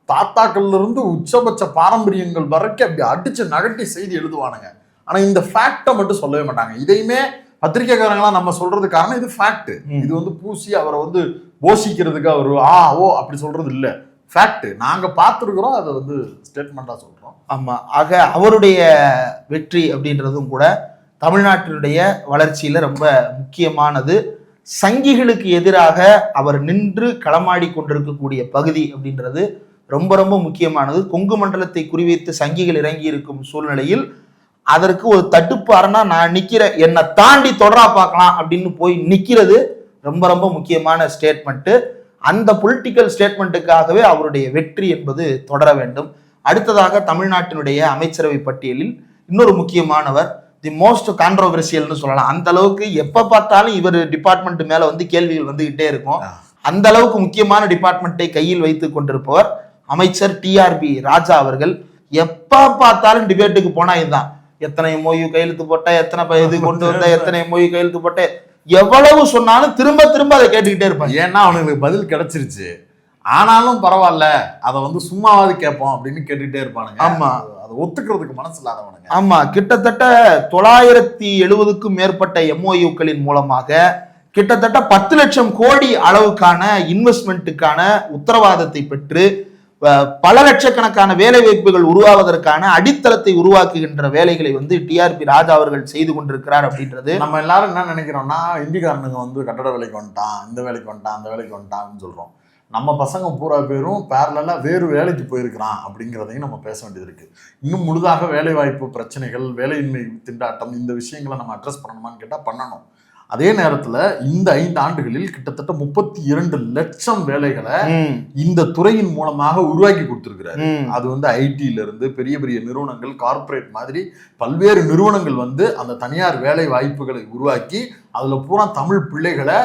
தாத்தாக்கள்ல இருந்து உச்சபட்ச பாரம்பரியங்கள் வரைக்கும் அப்படி அடிச்சு நகட்டி செய்தி எழுதுவானுங்க. ஆனா இந்த ஃபேக்டை மட்டும் சொல்லவே மாட்டாங்க. இதையுமே பத்திரிகைக்காரங்களா நம்ம சொல்றது காரணம் இது ஃபேக்ட். இது வந்து பூசி அவரை வந்து போஷிக்கிறதுக்கு அவரு ஓ அப்படி சொல்றது இல்ல, ஃபேக்ட். நாங்க பார்த்துருக்கிறோம், அதை வந்து ஸ்டேட்மெண்டா சொல்றோம். ஆமா. ஆக அவருடைய வெற்றி அப்படின்றதும் கூட தமிழ்நாட்டினுடைய வளர்ச்சியில ரொம்ப முக்கியமானது. சங்கிகளுக்கு எதிராக அவர் நின்று களமாடி கொண்டிருக்கக்கூடிய பகுதி அப்படின்றது ரொம்ப ரொம்ப முக்கியமானது. கொங்கு மண்டலத்தை குறிவைத்து சங்கிகள் இறங்கி இருக்கும் சூழ்நிலையில் அதற்கு ஒரு தட்டுப்பு அரணா நான் நிக்கிறேன், என்னை தாண்டி தொடரா பார்க்கலாம் அப்படின்னு போய் நிக்கிறது ரொம்ப ரொம்ப முக்கியமான ஸ்டேட்மெண்ட். அந்த பொலிட்டிக்கல் ஸ்டேட்மெண்ட்டுக்காகவே அவருடைய வெற்றி என்பது தொடர வேண்டும். அடுத்ததாக தமிழ்நாட்டினுடைய அமைச்சரவை பட்டியலில் இன்னொரு முக்கியமானவர், தி மோஸ்ட் கான்ட்ரோவர்சியல்னு சொல்லலாம். அந்த அளவுக்கு எப்ப பார்த்தாலும் இவர் டிபார்ட்மெண்ட் மேல வந்து கேள்விகள் வந்துகிட்டே இருக்கும். அந்த அளவுக்கு முக்கியமான டிபார்ட்மெண்ட்டை கையில் வைத்துக் கொண்டிருப்பவர் அமைச்சர் டிஆர்பி ராஜா அவர்கள். எப்ப பார்த்தாலும் டிபேட்டுக்கு போனா இதுதான், எத்தனை எம்ஓயு கையெழுத்து போட்ட, எத்தனை இது கொண்டு வந்த, எத்தனை எம்ஓயு கையெழுத்து போட்ட, எவ்வளவு சொன்னாலும் திரும்ப திரும்ப அதை கேட்டுக்கிட்டே இருப்பாங்க. ஏன்னா அவனுக்கு பதில் கிடைச்சிருச்சு, ஆனாலும் பரவாயில்ல அதை வந்து சும்மாவது கேட்போம் அப்படின்னு கேட்டுக்கிட்டே இருப்பானுங்க. ஆமா, அதை ஒத்துக்கிறதுக்கு மனசு இல்லாதவனுங்க. ஆமா, கிட்டத்தட்ட 970க்கும் மேற்பட்ட எம்ஓயுக்களின் மூலமாக கிட்டத்தட்ட 10 லட்சம் கோடி அளவுக்கான இன்வெஸ்ட்மெண்ட்டுக்கான உத்தரவாதத்தை பெற்று பல லட்சக்கணக்கான வேலை வாய்ப்புகள் உருவாவதற்கான அடித்தளத்தை உருவாக்குகின்ற வேலைகளை வந்து டிஆர்பி ராஜா அவர்கள் செய்து கொண்டிருக்கிறார் அப்படின்றது. நம்ம எல்லாரும் என்ன நினைக்கிறோம்னா, இந்திக்காரனுங்க வந்து கட்டட வேலைக்கு வந்துட்டான், இந்த வேலைக்கு வந்துட்டான், அந்த வேலைக்கு வந்துட்டான்னு சொல்றோம். நம்ம பசங்க பூரா பேரும் பேரலா வேறு வேலைக்கு போயிருக்கிறான் அப்படிங்கிறதையும் நம்ம பேச வேண்டியது இருக்கு. இன்னும் முழுதாக வேலை வாய்ப்பு பிரச்சனைகள், வேலையின்மை திண்டாட்டம், இந்த விஷயங்களை நம்ம அட்ரஸ் பண்ணணுமான்னு கேட்டா பண்ணணும். அதே நேரத்துல இந்த 5 ஆண்டுகளில் கிட்டத்தட்ட 32 லட்சம் வேலைகளை இந்த துறையின் மூலமாக உருவாக்கி கொடுத்திருக்கிறாரு. அது வந்து ஐடில இருந்து பெரிய பெரிய நிறுவனங்கள், கார்பரேட் மாதிரி பல்வேறு நிறுவனங்கள் வந்து அந்த தனியார் வேலை வாய்ப்புகளை உருவாக்கி அதுல பூரா தமிழ் பிள்ளைகளை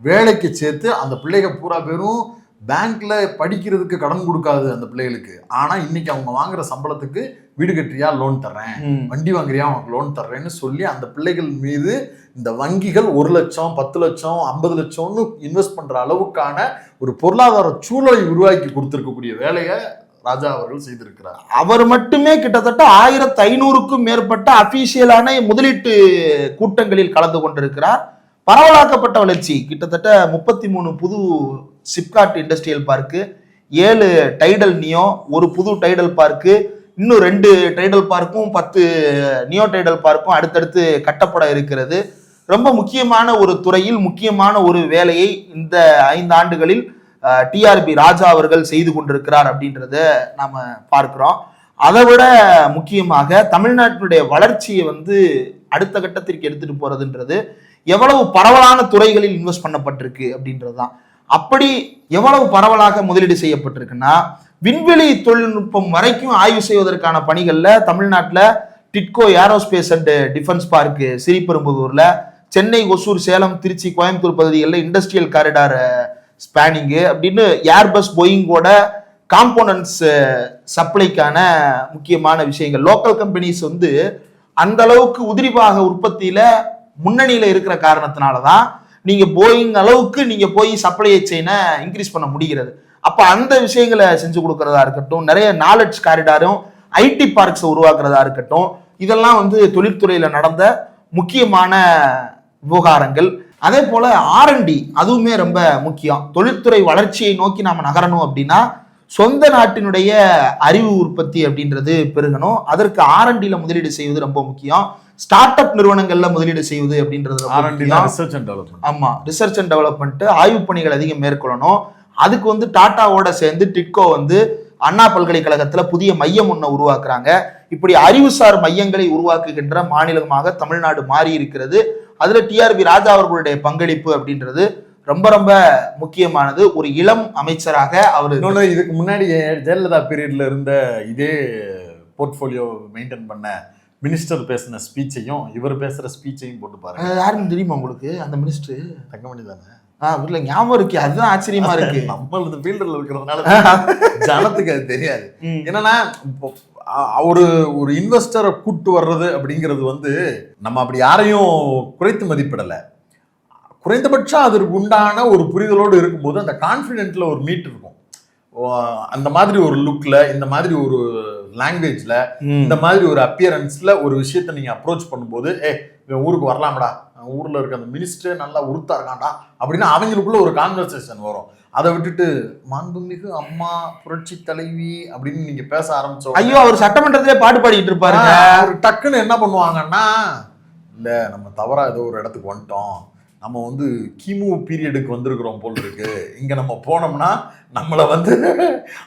வேலைக்கு சேர்த்து அந்த பிள்ளைகள் பூரா பேரும் பேங்க்ல படிக்கிறதுக்கு கடன் கொடுக்காது அந்த பிள்ளைகளுக்கு. ஆனா இன்னைக்கு அவங்க வாங்குற சம்பளத்துக்கு வீடு கட்டுறியா லோன் தர்றேன், வண்டி வாங்குறியா உனக்கு லோன் தர்றேன்னு சொல்லி அந்த பிள்ளைகள் மீது இந்த வங்கிகள் 1 லட்சம், 10 லட்சம், 50 லட்சம்னு இன்வெஸ்ட் பண்ற அளவுக்கான ஒரு பொருளாதார சூழலை உருவாக்கி கொடுத்திருக்கக்கூடிய வேலையை ராஜா அவர்கள் செய்திருக்கிறார். அவர் மட்டுமே கிட்டத்தட்ட 1500க்கும் மேற்பட்ட அபிஷியலான முதலீட்டு கூட்டங்களில் கலந்து கொண்டிருக்கிறார். பரவலாக்கப்பட்ட வளர்ச்சி, கிட்டத்தட்ட 33 புது சிப்காட் இண்டஸ்ட்ரியல் பார்க்கு, 7 டைடல் நியோ, ஒரு புது டைடல் பார்க்கு, இன்னும் 2 டைடல் பார்க்கும் 10 நியோ டைடல் பார்க்கும் அடுத்தடுத்து கட்டப்பட இருக்கிறது. ரொம்ப முக்கியமான ஒரு துறையில் முக்கியமான ஒரு வேலையை இந்த 5 ஆண்டுகளில் டிஆர்பி ராஜா அவர்கள் செய்து கொண்டிருக்கிறார் அப்படின்றத நாம பார்க்கிறோம். அதை விட முக்கியமாக தமிழ்நாட்டினுடைய வளர்ச்சியை வந்து அடுத்த கட்டத்திற்கு எடுத்துட்டு போறதுன்றது எவ்வளவு பரவலான துறைகளில் இன்வெஸ்ட் பண்ணப்பட்டிருக்கு அப்படின்றதுதான். அப்படி எவ்வளவு பரவலாக முதலீடு செய்யப்பட்டிருக்குன்னா, விண்வெளி தொழில்நுட்பம் வரைக்கும் ஆய்வு செய்வதற்கான பணிகள்ல தமிழ்நாட்டில் TIDCO aerospace and defence park ஸ்ரீபெரும்புதூர்ல, சென்னை, ஒசூர், சேலம், திருச்சி, கோயம்புத்தூர் பகுதிகளில் இண்டஸ்ட்ரியல் காரிடார் ஸ்பேனிங்கு அப்படின்னு ஏர்பஸ், போயிங்கோட காம்போனன்ட்ஸ் சப்ளைக்கான முக்கியமான விஷயங்கள். லோக்கல் கம்பெனிஸ் வந்து அந்த அளவுக்கு உதிரிபாக உற்பத்தியில முன்னணியில இருக்கிற காரணத்தினாலதான் நீங்க போயிங் அளவுக்கு நீங்க போய் சப்ளை செயினை இன்க்ரீஸ் பண்ண முடிகிறது. அப்ப அந்த விஷயங்களை செஞ்சு கொடுக்கறதா இருக்கட்டும், நிறைய நாலெட்ஜ் காரிடாரும் ஐடி பார்க்ஸ் உருவாக்குறதா இருக்கட்டும், இதெல்லாம் வந்து தொழில்துறையில நடந்த முக்கியமான விவகாரங்கள். அதே போல R&D அதுவுமே ரொம்ப முக்கியம். தொழில்துறை வளர்ச்சியை நோக்கி நாம நகரணும் அப்படின்னா சொந்த நாட்டினுடைய அறிவு உற்பத்தி அப்படின்றது பெருகணும். அதற்கு R&Dல முதலீடு செய்வது ரொம்ப முக்கியம். ஸ்டார்ட் அப் நிறுவனங்கள்ல முதலீடு செய்வது அப்படின்றது ரிசர்ச் அண்ட் டெவலப்மெண்ட். ஆமா, ரிசர்ச் அண்ட் டெவலப்மெண்ட், ஆய்வு பணிகள் அதிகம் மேற்கொள்ளணும். அதுக்கு வந்து டாட்டாவோட சேர்ந்து டிட்கோ வந்து அண்ணா பல்கலைக்கழகத்துல புதிய மையம் ஒண்ணு உருவாக்குறாங்க. இப்படி அறிவுசார் மையங்களை உருவாக்குகின்ற மாநிலமாக தமிழ்நாடு மாறி இருக்கிறது. அதுல டிஆர்பி ராஜா அவர்களுடைய பங்களிப்பு அப்படின்றது ரொம்ப ரொம்ப முக்கியமானது. ஒரு இளம் அமைச்சராக அவர் இதுக்கு முன்னாடி ஜெயலலிதா பீரியட்ல இருந்த இதே போர்ட்போலியோ மெயின்டைன் பண்ண மினிஸ்டர் பேசின ஸ்பீச்சையும் இவர் பேசுற ஸ்பீச்சையும் போட்டு பாருங்க. யாருன்னு தெரியுமா உங்களுக்கு? அந்த மினிஸ்டர் தங்கமணி தானே? இல்ல, ஞாபகம் இருக்கு. அதுதான் ஆச்சரியமா இருக்கு. நம்ம இந்த ஃபீல்டில் இருக்கிறதுனால ஜனத்துக்கு அது தெரியாது. என்னன்னா ஒரு இன்வெஸ்டரை கூட்டு வர்றது அப்படிங்கிறது வந்து நம்ம அப்படி யாரையும் குறைத்து மதிப்பிடலை. குறைந்தபட்சம் அதற்கு உண்டான ஒரு புரிதலோடு இருக்கும்போது அந்த கான்ஃபிடென்ட்ல ஒரு மீட் இருக்கும். அந்த மாதிரி ஒரு லுக்ல, இந்த மாதிரி ஒரு லாங்குவேஜ்ல, இந்த மாதிரி ஒரு அப்பியரன்ஸ்ல ஒரு விஷயத்த நீங்க அப்ரோச் பண்ணும்போது, இவன் ஊருக்கு வரலாம்டா, ஊர்ல இருக்க அந்த மினிஸ்டரே நல்லா உருத்தா இருக்காண்டா அப்படின்னு அவங்களுக்குள்ள ஒரு கான்வர்சேஷன் வரும். அதை விட்டுட்டு மாண்புமிகு அம்மா புரட்சி தலைவி அப்படின்னு நீங்க பேச ஆரம்பிச்சோம். ஐயோ, அவர் சட்டமன்றத்திலே பாட்டு பாடிட்டு இருப்பாரு. ஒரு டக்குன்னு என்ன பண்ணுவாங்கன்னா, இல்ல நம்ம தவறா ஏதோ ஒரு இடத்துக்கு வந்துட்டோம், நம்ம வந்து கிமு பீரியடுக்கு வந்திருக்கிறோம் போல் இருக்கு, இங்க நம்ம போனோம்னா நம்மளை வந்து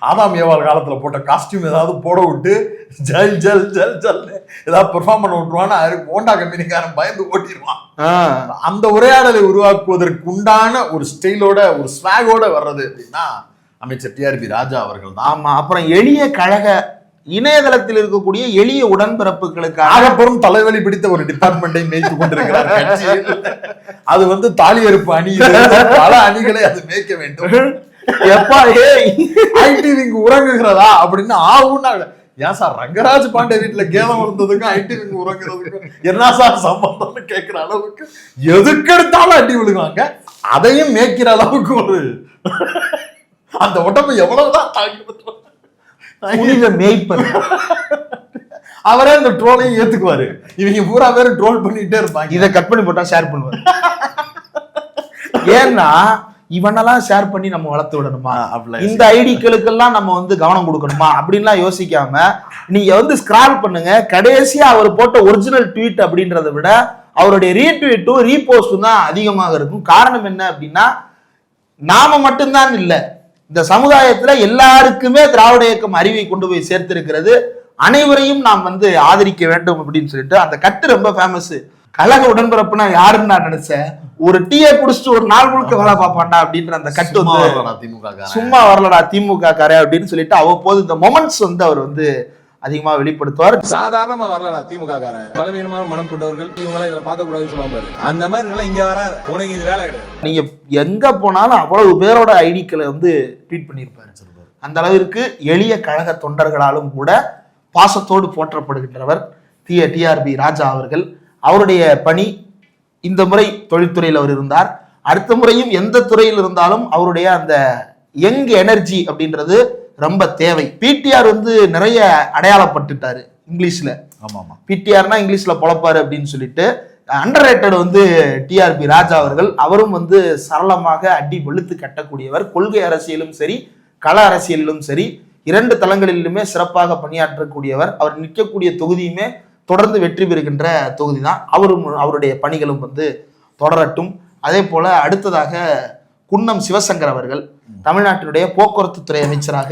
ஆதாம் ஏவாள் காலத்துல போட்ட காஸ்டியூம் ஏதாவது போட விட்டு ஜல் ஜல் ஜல் ஜல் ஏதாவது பெர்ஃபார்ம் பண்ண விட்டுருவான்னா ஹோண்டா கம்பெனிக்காரன் பயந்து ஓட்டிடுவான். அந்த உரையாடலை உருவாக்குவதற்கு உண்டான ஒரு ஸ்டைலோட ஒரு ஸ்வாகோட வர்றது அப்படின்னா அமைச்சர் டிஆர்பி ராஜா அவர்கள் தான். ஆமா. அப்புறம் எளிய கழக இணையதளத்தில் இருக்கக்கூடிய எளிய உடன்பிறப்புகளுக்காக ஆகப்பெரும் தலைவலி பிடித்த ஒரு டிபார்ட்மெண்டை மேய்த்து கொண்டிருக்கிறார் கட்சி. அது வந்து தாலி அறுப்பு அணி, பல அணிகளை அது மேய்க்க வேண்டும். எப்பா ஐடி விங் உறங்குகிறதா அப்படின்னு ஆகும்னா, ஏன் சார் ரங்கராஜ் பாண்டே வீட்டுல கேதம் இருந்ததுக்கும் ஐடி விங் உறங்குறதுக்கும் என்ன சார் சம்பந்தம்னு கேட்கிற அளவுக்கு எதுக்கு எடுத்தாலும் அடி விழுவாங்க. அதையும் மேய்க்கிற அளவுக்கு ஒரு அந்த உடம்பு எவ்வளவுதான் தாக்கி மேய்ப்பர் அவரே இந்த ட்ரோலையும் ஏத்துக்குவாரு. இவங்க பூரா பேரும் ட்ரோல் பண்ணிட்டே இருப்பாங்க. இதை கட் பண்ணி போட்டா ஷேர் பண்ணுவாரு. ஏன்னா இவனெல்லாம் ஷேர் பண்ணி நம்ம வளர்த்து விடணுமா, இந்த ஐடிக்களுக்கெல்லாம் நம்ம வந்து கவனம் கொடுக்கணுமா அப்படின்லாம் யோசிக்காம நீங்க வந்து ஸ்கிரால் பண்ணுங்க. கடைசியா அவர் போட்ட ஒரிஜினல் ட்வீட் அப்படின்றத விட அவருடைய ரீட்வீட்டும் ரீபோஸ்டும் தான் அதிகமாக இருக்கும். காரணம் என்ன அப்படின்னா, நாம மட்டும்தான் இல்ல, இந்த சமுதாயத்துல எல்லாருக்குமே திராவிட இயக்கம் அறிவை கொண்டு போய் சேர்த்திருக்கிறது. அனைவரையும் நாம் வந்து ஆதரிக்க வேண்டும் அப்படின்னு சொல்லிட்டு அந்த கட்டு ரொம்ப ஃபேமஸ். கழக உடன்பிறப்புனா யாருன்னு நான் நினைச்சேன், ஒரு டீயை குடிச்சிட்டு ஒரு நாள் முழுக்க வேலை பார்ப்பான்டா அப்படின்ற அந்த கட்டு வந்து சும்மா வரலடா திமுக காரே அப்படின்னு சொல்லிட்டு அவ்வப்போது இந்த மொமெண்ட்ஸ் வந்து அவர் வந்து அதிகமா வெளிப்படுத்துவார். சாதாரணமா வரலடா திமுக காரன், பலவீனமான மனம் கொண்டவர்கள் இவங்க இதை பார்க்க கூடாதுன்னு சொல்லுவாங்க. அந்த மாதிரி இங்க வர உனக்கு இது வேலை கிடையாது. நீங்க எங்க போனாலும் அவ்வளவு பேரோட ஐடிக்களை வந்து ட்வீட் பண்ணியிருப்பாரு. அந்த அளவிற்கு எளிய கழக தொண்டர்களாலும் கூட பாசத்தோடு போற்றப்படுகின்றவர் டிஆர்பி ராஜா அவர்கள். அவருடைய பணி இந்த முறை தொழில்துறையில் அவர் இருந்தார். அடுத்த முறையும் எந்த துறையில் இருந்தாலும் அவருடைய அந்த யங் எனர்ஜி அப்படின்றது ரொம்ப தேவை. பிடிஆர் வந்து நிறைய அடையாளப்பட்டுட்டாரு இங்கிலீஷ்ல. பிடிஆர்னா இங்கிலீஷ்ல பொழப்பாரு அப்படின்னு சொல்லிட்டு அண்டர் ரேட்டட் வந்து டிஆர்பி ராஜா அவர்கள். அவரும் வந்து சரளமாக அடி வெளுத்து கட்டக்கூடியவர். கொள்கை அரசியலும் சரி, கள அரசியலிலும் சரி, இரண்டு தளங்களிலுமே சிறப்பாக பணியாற்றக்கூடியவர். அவர் நிற்கக்கூடிய தொகுதியுமே தொடர்ந்து வெற்றி பெறுகின்ற தொகுதி தான். அவருடைய பணிகளும் வந்து தொடரட்டும். அதே போல அடுத்ததாக குன்னம் சிவசங்கர் அவர்கள் தமிழ்நாட்டினுடைய போக்குவரத்து துறை அமைச்சராக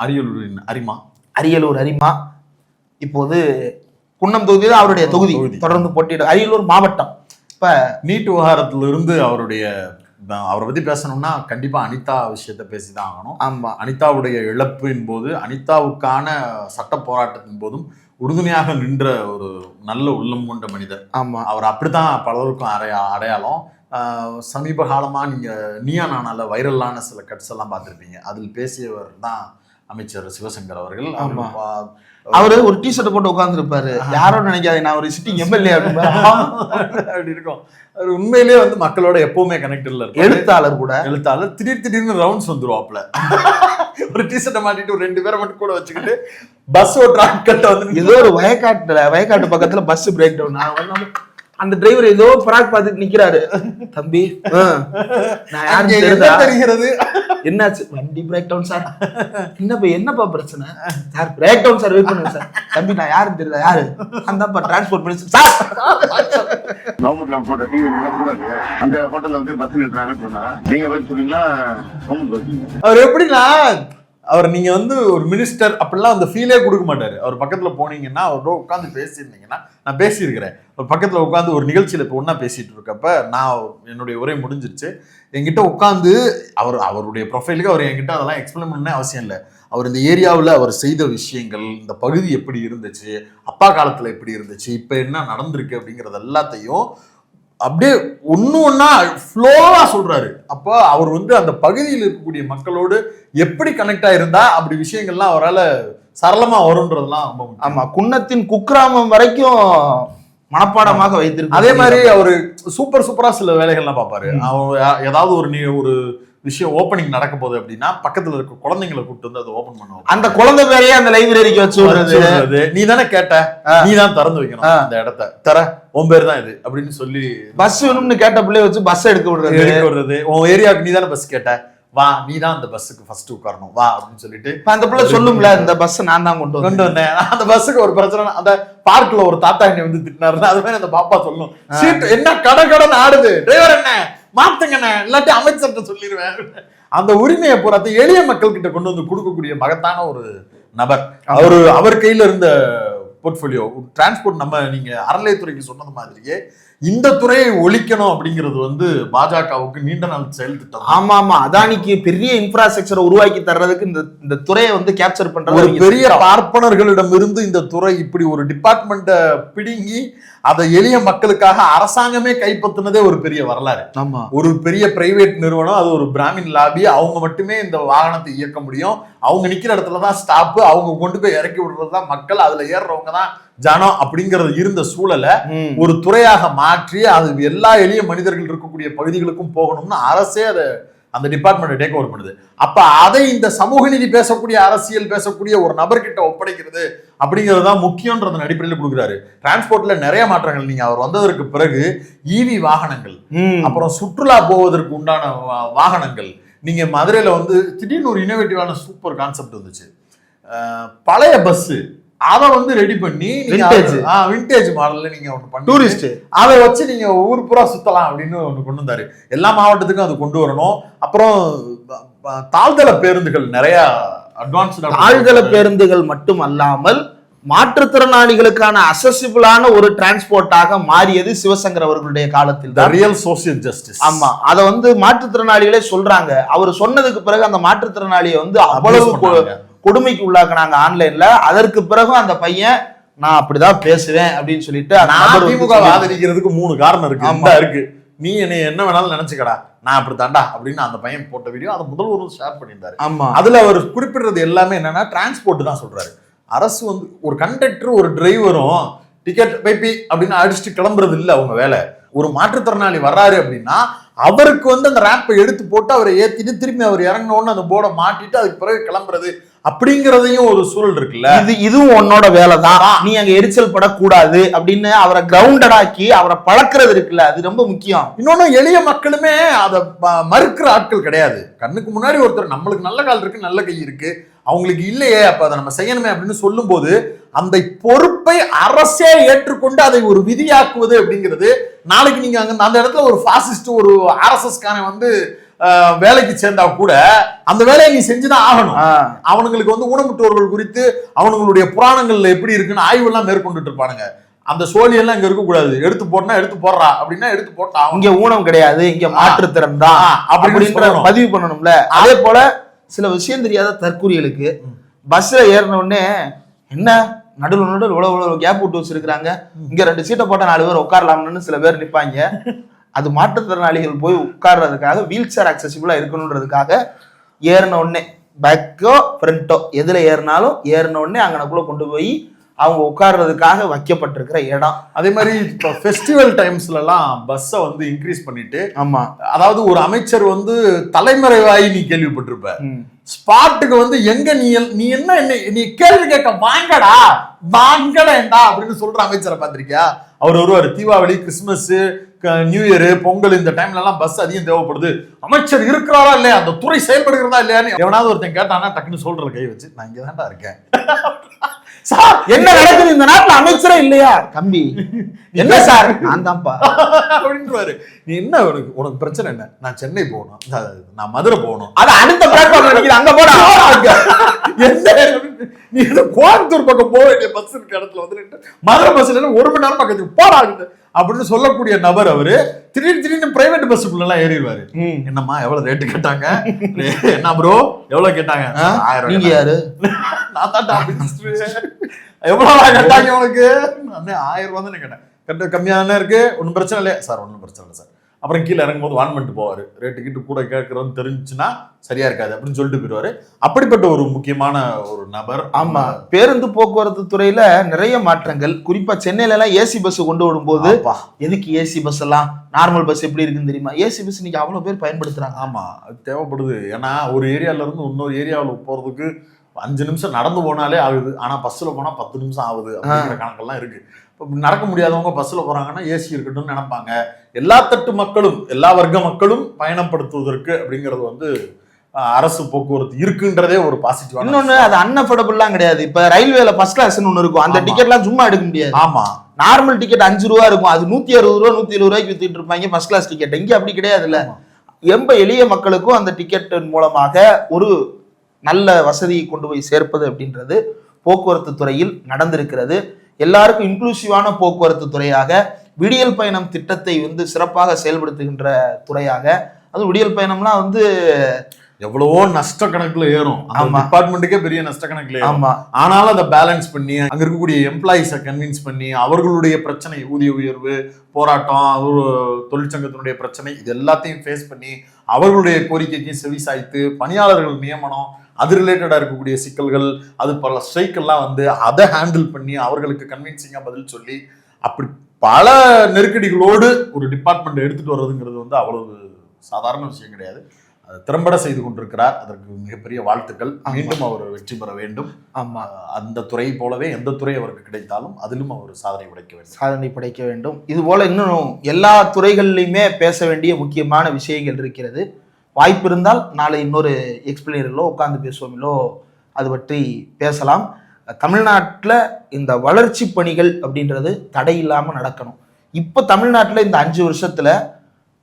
அரியலூர் அரிமா இப்போது குன்னம் தொகுதி தான் அவருடைய தொகுதி. தொடர்ந்து போட்டியிடும். அரியலூர் மாவட்டம். இப்ப நீட் விவகாரத்திலிருந்து அவரை பத்தி பேசணும்னா கண்டிப்பா அனிதா விஷயத்த பேசிதான் ஆகணும். ஆமா, அனிதாவுடைய இழப்பின் போது, அனிதாவுக்கான சட்ட போராட்டத்தின் போதும் உறுதுணையாக நின்ற ஒரு நல்ல உள்ளம் கொண்ட மனிதர். ஆமா, அவர் அப்படித்தான் பலருக்கும் அடையாளம். சமீப காலமா நீங்க நீயா நானால வைரலான சில கட்ஸ் எல்லாம் பார்த்திருப்பீங்க. அதில் பேசியவர் தான் அமைச்சர் சிவசங்கர் அவர்கள். அவரு ஒரு டிஷர்ட் போட்டு உட்கார்ந்து இருப்பாரு. யாரும் நினைக்காது நான் ஒரு சிட்டிங் எம்எல்ஏ அப்படி இருக்கும். அவர் உண்மையிலேயே வந்து மக்களோட எப்பவுமே கனெக்டட்ல இருப்பாரு. எழுத்தாளர் திடீர்னு ரவுண்ட்ஸ் வந்துருவாப்ல. ஒரு டிஷர்ட்டை மாட்டிட்டு ஒரு 2 பேரை மட்டும் கூட வச்சுக்கிட்டு பஸ் ஓட்டுற ஆட்கள்கிட்ட வந்து ஏதோ ஒரு வயக்காட்டு பக்கத்துல பஸ் பிரேக் டவுன். அந்த டிரைவர் ஏதோ பிராக் பார்த்துட்டு நிக்கிறாரு. தம்பி தெரிகிறது என்னாச்சு? வண்டி பிரேக் டவுன் சார். என்னப்பா பிரச்சனை sir? Break down sir, wait பண்ணுங்க சார். தம்பி நான் யாருன்னு தெரியல. யாரு? அந்த டிரான்ஸ்போர்ட் மினிஸ்டர் சார். அந்த ஹோட்டல்ல வந்து பஸ் நிறுத்துறாங்கன்னு சொன்னா நீங்க போய் சொன்னீங்கன்னா அவர் எப்படின்னா அவர் நீங்க வந்து ஒரு மினிஸ்டர் அப்படிலாம் அந்த ஃபீலே கொடுக்க மாட்டாரு. அவர் பக்கத்துல போனீங்கன்னா அவரோட உட்காந்து பேசியிருந்தீங்கன்னா, நான் பேசியிருக்கிறேன், ஒரு பக்கத்துல உட்காந்து ஒரு நிகழ்ச்சியில இப்போ ஒன்னா பேசிட்டு இருக்கப்ப நான் என்னுடைய உரை முடிஞ்சிருச்சு, என்கிட்ட உட்காந்து அவருடைய ப்ரொஃபைலுக்கு அவர் என்கிட்ட அதெல்லாம் எக்ஸ்பிளைன் பண்ண அவசியம் இல்லை. அவர் இந்த ஏரியாவில் அவர் செய்த விஷயங்கள், இந்த பகுதி எப்படி இருந்துச்சு, அப்பா காலத்துல எப்படி இருந்துச்சு, இப்ப என்ன நடந்திருக்கு அப்படிங்கிறது எல்லாத்தையும் அப்படியே ஒன்னா ஃப்ளோவா சொல்றாரு. அப்போ அவர் வந்து அந்த பகுதியில் இருக்கக்கூடிய மக்களோடு எப்படி கனெக்ட் ஆயிருந்தா அப்படி விஷயங்கள்லாம் அவரால் சரளமா வரும்ன்றதெல்லாம் ரொம்ப முக்கியம். ஆமா, குன்னத்தின் குக்கிராமம் வரைக்கும் மனப்பாடமாக வைத்திருக்கு. அதே மாதிரி அவரு சூப்பரா சில வேலைகள்லாம் பார்ப்பாரு. அவர் ஏதாவது ஒரு விஷயம் ஓப்பனிங் நடக்க போகுது அப்படின்னா பக்கத்துல இருக்க குழந்தைங்களை கூப்பிட்டு வந்து அதை ஓபன் பண்ணுவோம். அந்த குழந்தை பேரையே அந்த லைப்ரரிக்கு வச்சு விடுறது. நீ தானே கேட்ட, நீ தான் திறந்து வைக்கணும் அந்த இடத்த, தர உன் பேர் தான் இது அப்படின்னு சொல்லி பஸ் வேணும்னு கேட்ட பிள்ளைய வச்சு பஸ் எடுக்க விடுறது. உன் ஏரியாவுக்கு நீ தானே பஸ் கேட்ட, வா நீ தான் அந்த பஸ்ஸுக்கு ஃபர்ஸ்ட் உட்காரணும் வா அப்படின்னு சொல்லிட்டு அந்த பிள்ளை சொல்லும்ல, இந்த பஸ் நான் தான் கொண்டு வந்தேன், அந்த பஸ்ஸுக்கு ஒரு பிரச்சனை, அந்த பார்க்ல ஒரு தாத்தா என்னை வந்து திட்டினாரு, அது மாதிரி அந்த பாப்பா சொல்லும், சீட் என்ன கடன் ஆடுது, டிரைவர் என்ன மாத்துங்கண்ணே இல்லாட்டி அமைச்சர்கிட்ட சொல்லிடுவேன். அந்த உரிமையை பூராத்தை எளிய மக்கள் கிட்ட கொண்டு வந்து கொடுக்கக்கூடிய மகத்தான ஒரு நபர். அவர் கையில இருந்த போர்ட்போலியோ டிரான்ஸ்போர்ட், நம்ம நீங்க அறநிலையத்துறைக்கு சொன்னது மாதிரியே இந்த துறையை ஒழிக்கணும் அப்படிங்கிறது வந்து பாஜகவுக்கு நீண்ட நாள் செயல் திட்டம். ஆமா, அதானிக்கு பெரிய இன்ஃப்ராஸ்ட்ரக்சரை உருவாக்கி தர்றதுக்கு இந்த துறையை வந்து கேப்சர் பண்றது ஒரு பெரிய பார்ப்பனர்களிடம் இருந்து இந்த துறை இப்படி ஒரு டிபார்ட்மெண்ட்டை பிடுங்கி அதை எளிய மக்களுக்காக அரசாங்கமே கைப்பற்றினதே ஒரு பெரிய வரலாறு. ஆமா, ஒரு பெரிய பிரைவேட் நிறுவனம், அது ஒரு பிராமின் லாபி, அவங்க மட்டுமே இந்த வாகனத்தை இயக்க முடியும், அவங்க நிக்கிற இடத்துலதான் ஸ்டாப்பு, அவங்க கொண்டு போய் இறக்கி விடுறதுதான் மக்கள், அதுல ஏறுறவங்க தான் ஜனம் அப்படிங்கிறது இருந்த சூழலை ஒரு துறையாக மாற்றி அது எல்லா எளிய மனிதர்கள் இருக்கக்கூடிய பகுதிகளுக்கும் போகணும்னு அரசே அதை அந்த டிபார்ட்மெண்ட் டேக் ஓவர் பண்ணுது. அப்ப அதை இந்த சமூக நீதி பேசக்கூடிய அரசியல் பேசக்கூடிய ஒரு நபர்கிட்ட ஒப்படைக்கிறது அப்படிங்கிறது தான் முக்கியம்ன்றது அடிப்படையில் கொடுக்குறாரு. டிரான்ஸ்போர்ட்ல நிறைய மாற்றங்கள், நீங்க அவர் வந்ததற்கு பிறகு ஈவி வாகனங்கள், அப்புறம் சுற்றுலா போவதற்கு உண்டான வாகனங்கள், நீங்க மதுரையில வந்து திடீர்னு ஒரு இனோவேட்டிவான சூப்பர் கான்செப்ட் வந்துச்சு, பழைய பஸ் அதை வந்து ரெடி பண்ணி விண்டேஜ் மாடல்ல நீங்க ஒண்ணு பண்ணி டூரிஸ்ட் அதை வச்சு நீங்க ஊர் பூரா சுத்தலாம் அப்படின்னு ஒண்ணு கொண்டு வந்தாரு. எல்லா மாவட்டத்துக்கும் அது கொண்டு வரணும். அப்புறம் தாழ்தள பேருந்துகள் நிறைய அட்வான்ஸ்டு தாழ்தள பேருந்துகள் மட்டும் அல்லாமல் மாற்றுத்திறனாளிகளுக்கான அசசிபிளான ஒரு டிரான்ஸ்போர்ட்டாக மாறியது சிவசங்கர் அவர்களுடைய காலத்தில் தான். Real social justice. ஆமா, அதை வந்து மாற்றுத்திறனாளிகளே சொல்றாங்க. அவர் சொன்னதுக்கு பிறகு அந்த மாற்றுத்திறனாளியை வந்து அவ்வளவு கொடுமைக்கு உள்ளாக்குனாங்க ஆன்லைன்ல. அதற்கு பிறகு அந்த பையன் நான் அப்படிதான் பேசுவேன் அப்படின்னு சொல்லிட்டு திமுக ஆதரிக்கிறதுக்கு 3 காரணம் இருக்கு. நீ என்னை என்ன வேணாலும் நினைச்சுக்கடா, நான் அப்படி தாண்டா அப்படின்னு அந்த பையன் போட்ட வீடியோ அதை முதல்வர் ஷேர் பண்ணியிருந்தாரு. ஆமா, அதுல அவர் குறிப்பிடுறது எல்லாமே என்னன்னா டிரான்ஸ்போர்ட் தான் சொல்றாரு. அரசு வந்து ஒரு கண்டக்டர் ஒரு டிரைவரும் டிக்கெட் பைப்பி அப்படின்னு அடிச்சுட்டு கிளம்புறது இல்லை அவங்க வேலை. ஒரு மாற்றுத்திறனாளி வர்றாரு அப்படின்னா அவருக்கு வந்து அந்த ரேப்பை எடுத்து போட்டு அவரை ஏத்திட்டு திரும்பி அவர் இறங்கினோன்னு அந்த போர்டை மாட்டிட்டு அதுக்கு பிறகு கிளம்புறது அப்படிங்கிறதையும் ஒரு சூழல் இருக்குல்ல. இதுவும் உன்னோட வேலை தான், நீ அங்க எரிச்சல் படக்கூடாது அப்படின்னு அவரை கிரவுண்டட் ஆக்கி அவரை பழக்கிறது இருக்குல்ல, அது ரொம்ப முக்கியம். இன்னொன்னு எளிய மக்களுமே அதை மறுக்கிற ஆட்கள் கிடையாது. கண்ணுக்கு முன்னாடி ஒருத்தர் நம்மளுக்கு நல்ல கால் இருக்கு, நல்ல கை இருக்கு, அவங்களுக்கு இல்லையே, அப்ப அதை நம்ம செய்யணுமே அப்படின்னு சொல்லும் போது அந்த பொறுப்பை அரசே ஏற்றுக்கொண்டு அதை ஒரு விதியாக்குவது அப்படிங்கிறது, நாளைக்கு நீங்க அங்க அந்த இடத்துல ஒரு பாசிஸ்ட் ஒரு ஆர்எஸ்எஸ் காரன் வந்து வேலைக்கு சேர்ந்தா கூட அந்த வேலையை நீ செஞ்சுதான் ஆகணும். அவனுங்களுக்கு வந்து ஊனமுற்றோர்கள் குறித்து அவனுங்களுடைய புராணங்கள்ல எப்படி இருக்குன்னு ஆய்வு எல்லாம் மேற்கொண்டுட்டு இருப்பானுங்க. அந்த சோழி எல்லாம் இங்க இருக்க கூடாது, எடுத்து போட்டா எடுத்து போடுறா அப்படின்னா எடுத்து போட்டா இங்க ஊனம் கிடையாது, இங்க மாற்றுத்திறன் தான் அப்படின்ற பதிவு பண்ணணும்ல. அதே போல சில விஷயம் தெரியாத தற்கூறிகளுக்கு பஸ்ல ஏறின உடனே என்ன நடுவில் இவ்வளவு கேப் விட்டு வச்சிருக்காங்க, இங்க 2 சீட்டை போட்டா 4 பேர் உட்காரலாம்னு சில பேர் நிப்பாங்க. அது மாற்றுத்திறனாளிகள் போய் உட்கார்றதுக்காக வீல் சேர் அக்சசிபிளா இருக்கணுன்றதுக்காக ஏறின உடனே பேக்கோ ஃப்ரண்டோ எதுல ஏறினாலும் ஏறின உடனே அங்கனக்குள்ள கொண்டு போய் அவங்க உட்கார்றதுக்காக வைக்கப்பட்டிருக்கிற இடம். அதே மாதிரி இப்போ ஃபெஸ்டிவல் டைம்ஸ்ல எல்லாம் பஸ்ஸை வந்து இன்க்ரீஸ் பண்ணிட்டு, ஆமா, அதாவது ஒரு அமைச்சர் வந்து தலைமறைவாயி நீ கேள்விப்பட்டிருப்ப, ஸ்பாட்டுக்கு வந்து எங்க நீ என்ன நீ கேள்வி கேட்க வாங்கடா வாங்கடா அப்படின்னு சொல்ற அமைச்சரை பார்த்திருக்கியா? அவர் வருவாரு Deepavali, Christmas, new year, Pongal, இந்த டைம்ல எல்லாம் பஸ் அதிகம் தேவைப்படுது, அமைச்சர் இருக்கிறாரா இல்லையா, அந்த துறை செயல்படுகிறதா இல்லையான்னு எவனாவது ஒருத்தன் கேட்டானா டக்குன்னு சொல்ற கை வச்சு நான் இங்கதான்டா இருக்கேன். சார் என்ன நடக்குது இந்த நாட்டுல, அமைச்சரே இல்லையா தம்பி, என்ன சார் நான் தான்ப்பா அப்படின்றாரு. நீ என்ன உனக்கு பிரச்சனை என்ன? நான் சென்னை போகணும், நான் மதுரை போகணும், அது அடுத்த பிளாட்ஃபார்ம்ல இருக்கு அங்க போடா. எந்த நீ ஏதோ கோயம்புத்தூர் பக்கம் போக வேண்டிய பஸ் இருக்க இடத்துல வந்து மதுரை பஸ்ல 1 மணி நேரம் பக்கத்துக்கு போடாது அப்படின்னு சொல்லக்கூடிய நபர் அவரு திடீர்னு பிரைவேட் பஸ்ஸுக்குள்ள எல்லாம் ஏறிடுவாரு. என்னம்மா எவ்வளவு ரேட்டு கேட்டாங்க, என்ன ப்ரோ எவ்வளவு கேட்டாங்க, 1000. நீங்க யாரு? நான் தான் எவ்வளவு கேட்டாங்க உனக்கு? 1000 ரூபாய் தானே கேட்டேன். கட்ட கம்மியா தானே இருக்கு, ஒன்றும் பிரச்சனை இல்லை சார், ஒன்றும் பிரச்சனை இல்லை சார். அப்புறம் கீழே இறங்கும்போது வான் பண்ணிட்டு போவாரு, ரேட்டு கிட்டு கூட கேட்கறோன்னு தெரிஞ்சுன்னா சரியா இருக்காது அப்படின்னு சொல்லிட்டு போயிடுவாரு. அப்படிப்பட்ட ஒரு முக்கியமான ஒரு நபர். ஆமா, பேருந்து போக்குவரத்து துறையில நிறைய மாற்றங்கள். குறிப்பா சென்னையில எல்லாம் ஏசி பஸ் கொண்டு விடும்போது எதுக்கு ஏசி பஸ் எல்லாம், நார்மல் பஸ் எப்படி இருக்குன்னு தெரியுமா? ஏசி பஸ் இன்னைக்கு அவ்வளவு பேர் பயன்படுத்துறாங்க. ஆமா, அது தேவைப்படுது. ஏன்னா ஒரு ஏரியால இருந்து இன்னொரு ஏரியாவில் போறதுக்கு 5 நிமிஷம் நடந்து போனாலே ஆகுது. ஆனா பஸ்ல போனா 10 நிமிஷம் ஆகுது அப்படிங்கிற கணக்கெல்லாம் இருக்கு. நடக்க முடியாதவங்க பஸ்ல போறாங்கன்னா ஏசி இருக்கட்டும்னு நினைப்பாங்க. எல்லா தட்டு மக்களும் எல்லா வர்க்க மக்களும் பயணப்படுத்துவதற்கு அப்படிங்கிறது வந்து அரசு போக்குவரத்து இருக்குன்றதே ஒரு பாசிட்டிவ். இன்னொன்னு அது அன்அஃபோர்டபுள்லாம் கிடையாது. இப்ப ரயில்வேல ஃபர்ஸ்ட் கிளாஸ்னு ஒண்ணு இருக்கும், அந்த டிக்கெட் எல்லாம் சும்மா எடுக்க முடியாது. ஆமா, நார்மல் டிக்கெட் 5 ரூபா இருக்கும், அது 160 ரூபா 170 ரூபாய்க்கு வித்துட்டு இருப்பாங்க ஃபர்ஸ்ட் கிளாஸ் டிக்கெட். இங்க அப்படி கிடையாது இல்ல. ரொம்ப எளிய மக்களுக்கும் அந்த டிக்கெட் மூலமாக ஒரு நல்ல வசதியை கொண்டு போய் சேர்ப்பது அப்படின்றது போக்குவரத்து துறையில் நடந்திருக்கிறது. எல்லாருக்கும் இன்க்ளூசிவான போக்குவரத்து துறையாக, விடியல் பயணம் திட்டத்தை வந்து சிறப்பாக செயல்படுத்துகின்ற துறையாக. அது விடியல் பயணம்லாம் வந்து எவ்வளவோ நஷ்ட கணக்குல ஏறும், டிபார்ட்மெண்ட்டுக்கே பெரிய நஷ்ட கணக்குல ஏறும். ஆமா, ஆனாலும் அதை பேலன்ஸ் பண்ணி அங்க இருக்கக்கூடிய எம்ப்ளாயிஸை கன்வின்ஸ் பண்ணி அவர்களுடைய பிரச்சனை, ஊதிய உயர்வு, போராட்டம், தொழிற்சங்கத்தினுடைய பிரச்சனை, இது எல்லாத்தையும் ஃபேஸ் பண்ணி அவர்களுடைய கோரிக்கைக்கு செவிசாய்த்து பணியாளர்கள் நியமனம், அது ரிலேட்டடா இருக்கக்கூடிய சிக்கல்கள், அது பல ஸ்ட்ரைக் எல்லாம் வந்து அதை ஹேண்டில் பண்ணி அவர்களுக்கு கன்வின்சிங்கா பதில் சொல்லி அப்படி பல நெருக்கடிகளோடு ஒரு டிபார்ட்மெண்ட் எடுத்துட்டு வர்றதுங்கிறது வந்து அவ்வளவு சாதாரண விஷயம் கிடையாது. அது திறம்பட செய்து கொண்டிருக்கிறார். அதற்கு மிகப்பெரிய வாழ்த்துக்கள். மீண்டும் அவர் வெற்றி பெற வேண்டும். ஆமா, அந்த துறை போலவே எந்த துறை அவருக்கு கிடைத்தாலும் அதிலும் அவர் சாதனை படைக்க வேண்டும். இது போல இன்னும் எல்லா துறைகள்லையுமே பேச வேண்டிய முக்கியமான விஷயங்கள் இருக்கிறது. வாய்ப்பு இருந்தால் நாளை இன்னொரு எக்ஸ்பிளைனரிலோ உட்கார்ந்து பேசுவோமிலோ அது பற்றி பேசலாம். தமிழ்நாட்டில் இந்த வளர்ச்சி பணிகள் அப்படின்றது தடை இல்லாமல் நடக்கணும். இப்போ தமிழ்நாட்டில் இந்த 5 வருஷத்துல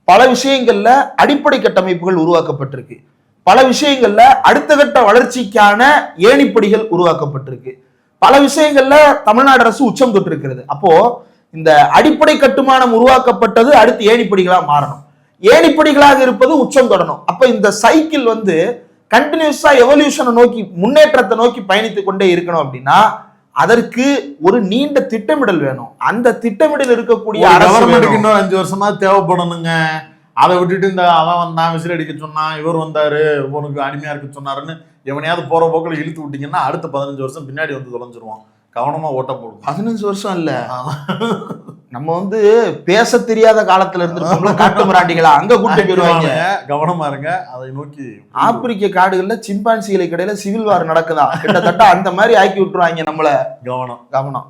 பல விஷயங்கள்ல அடிப்படை கட்டமைப்புகள் உருவாக்கப்பட்டிருக்கு. பல விஷயங்கள்ல அடுத்த கட்ட வளர்ச்சிக்கான ஏணிப்படிகள் உருவாக்கப்பட்டிருக்கு. பல விஷயங்கள்ல தமிழ்நாடு அரசு உச்சம் தொட்டிருக்கிறது. அப்போ இந்த அடிப்படை கட்டுமானம் உருவாக்கப்பட்டது அடுத்து ஏணிப்படிகளா மாறணும், ஏணிப்படிகளாக இருப்பது உச்சம் தொடரணும். அப்ப இந்த சைக்கிள் வந்து கண்டினியூஸா எவல்யூஷனை நோக்கி, முன்னேற்றத்தை நோக்கி பயணித்து கொண்டே இருக்கணும். அப்படின்னா அதற்கு ஒரு நீண்ட திட்டமிடல் வேணும். அந்த திட்டமிடல் இருக்கக்கூடிய கவர்மெண்ட்டுக்கு இன்னும் 5 வருஷமா தேவைப்படணுங்க. அதை விட்டுட்டு இந்த அவன் வந்தான் விசில் அடிக்க சொன்னான், இவர் வந்தாரு உனக்கு அடிமையா இருக்க சொன்னாருன்னு எவனையாவது போற போக்கில் இழுத்து விட்டீங்கன்னா அடுத்த 15 வருஷம் பின்னாடி வந்து தொலைஞ்சிருவான். கவனமா ஓட்ட போடும். 15 வருஷம் இல்ல, நம்ம வந்து பேச தெரியாத காலத்துல இருந்திருக்கோம்ல காட்டு மிராண்டிகளா, அங்க கூட்டு போயிருவாங்க. கவனமா இருங்க. அதை நோக்கி ஆப்பிரிக்க காடுகள்ல சிம்பான்சிகளுக்கு இடையில சிவில் வார் நடக்குதா, கிட்டத்தட்ட அந்த மாதிரி ஆக்கி விட்டுருவாங்க நம்மள. கவனம்.